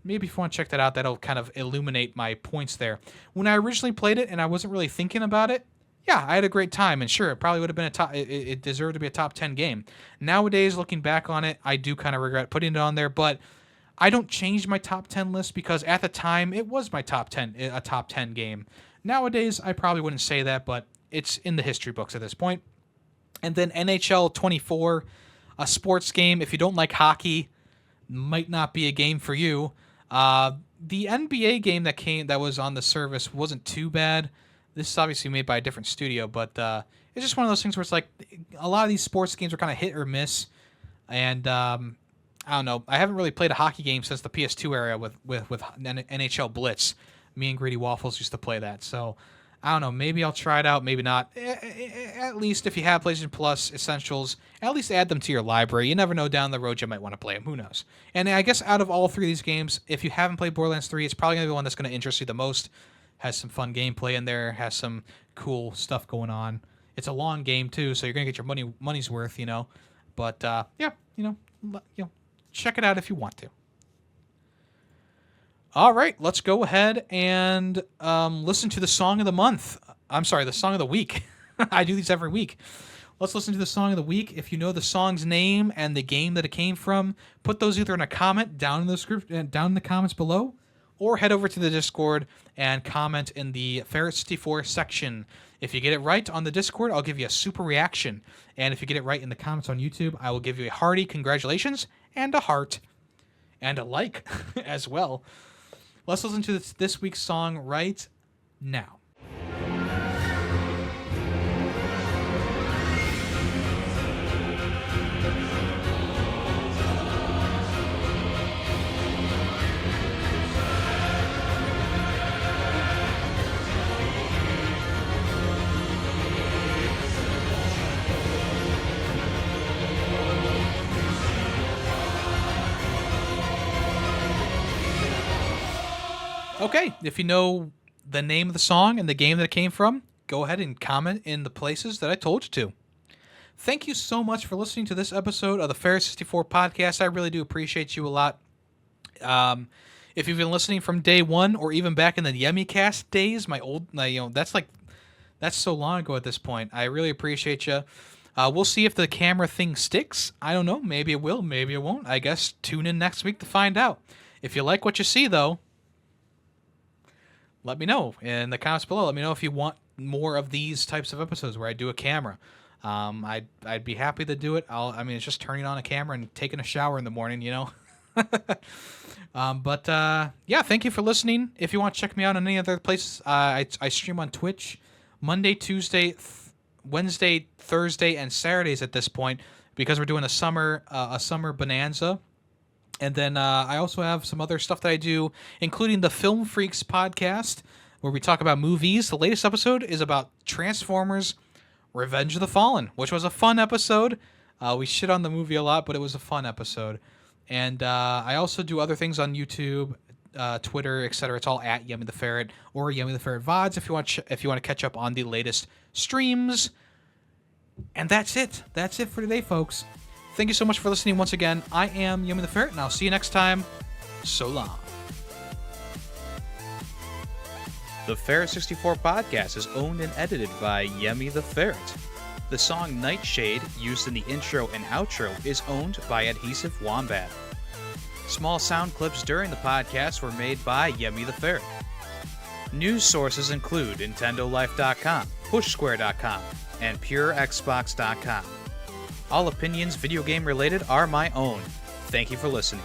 Maybe if you want to check that out, that'll kind of illuminate my points there. When I originally played it and I wasn't really thinking about it, yeah, I had a great time, and sure, it probably would have been a top. It deserved to be a top 10 game. Nowadays, looking back on it, I do kind of regret putting it on there, but I don't change my top 10 list because at the time it was my top 10, a top 10 game. Nowadays, I probably wouldn't say that, but it's in the history books at this point. And then NHL 24, a sports game. If you don't like hockey, might not be a game for you. The NBA game that was on the service wasn't too bad. This is obviously made by a different studio, but it's just one of those things where it's like a lot of these sports games are kind of hit or miss. And I don't know. I haven't really played a hockey game since the PS2 era with NHL Blitz. Me and Greedy Waffles used to play that. So I don't know. Maybe I'll try it out. Maybe not. At least if you have PlayStation Plus Essentials, at least add them to your library. You never know, down the road you might want to play them. Who knows? And I guess out of all three of these games, if you haven't played Borderlands 3, it's probably going to be the one that's going to interest you the most. Has some fun gameplay in there. Has some cool stuff going on. It's a long game too, so you're going to get your money's worth, you know. But yeah, check it out if you want to. All right, let's go ahead and listen to the song of the month. I'm sorry, the song of the week. I do these every week. Let's listen to the song of the week. If you know the song's name and the game that it came from, put those either in a comment down in the comments below, or head over to the Discord and comment in the Ferret64 section. If you get it right on the Discord, I'll give you a super reaction. And if you get it right in the comments on YouTube, I will give you a hearty congratulations and a heart and a like as well. Let's listen to this week's song right now. Okay, if you know the name of the song and the game that it came from, go ahead and comment in the places that I told you to. Thank you so much for listening to this episode of the Ferret64 podcast. I really do appreciate you a lot. If you've been listening from day one or even back in the Yemmy cast days, that's so long ago at this point. I really appreciate you. We'll see if the camera thing sticks. I don't know. Maybe it will. Maybe it won't. I guess tune in next week to find out. If you like what you see, though, let me know in the comments below. Let me know if you want more of these types of episodes where I do a camera. I'd be happy to do it. It's just turning on a camera and taking a shower in the morning, you know. Yeah, thank you for listening. If you want to check me out on any other places, I stream on Twitch Monday, Tuesday, Wednesday, Thursday, and Saturdays at this point because we're doing a summer bonanza. And then I also have some other stuff that I do, including the Film Freaks podcast, where we talk about movies. The latest episode is about Transformers Revenge of the Fallen, which was a fun episode. We shit on the movie a lot, but it was a fun episode. And I also do other things on YouTube, Twitter, etc. It's all at Yemmy the Ferret or Yemmy the Ferret VODs if you want to catch up on the latest streams. And that's it. That's it for today, folks. Thank you so much for listening once again. I am Yemmy the Ferret, and I'll see you next time. So long. The Ferret64 podcast is owned and edited by Yemmy the Ferret. The song Nightshade, used in the intro and outro, is owned by Adhesive Wombat. Small sound clips during the podcast were made by Yemmy the Ferret. News sources include NintendoLife.com, PushSquare.com, and PureXbox.com. All opinions video game related are my own. Thank you for listening.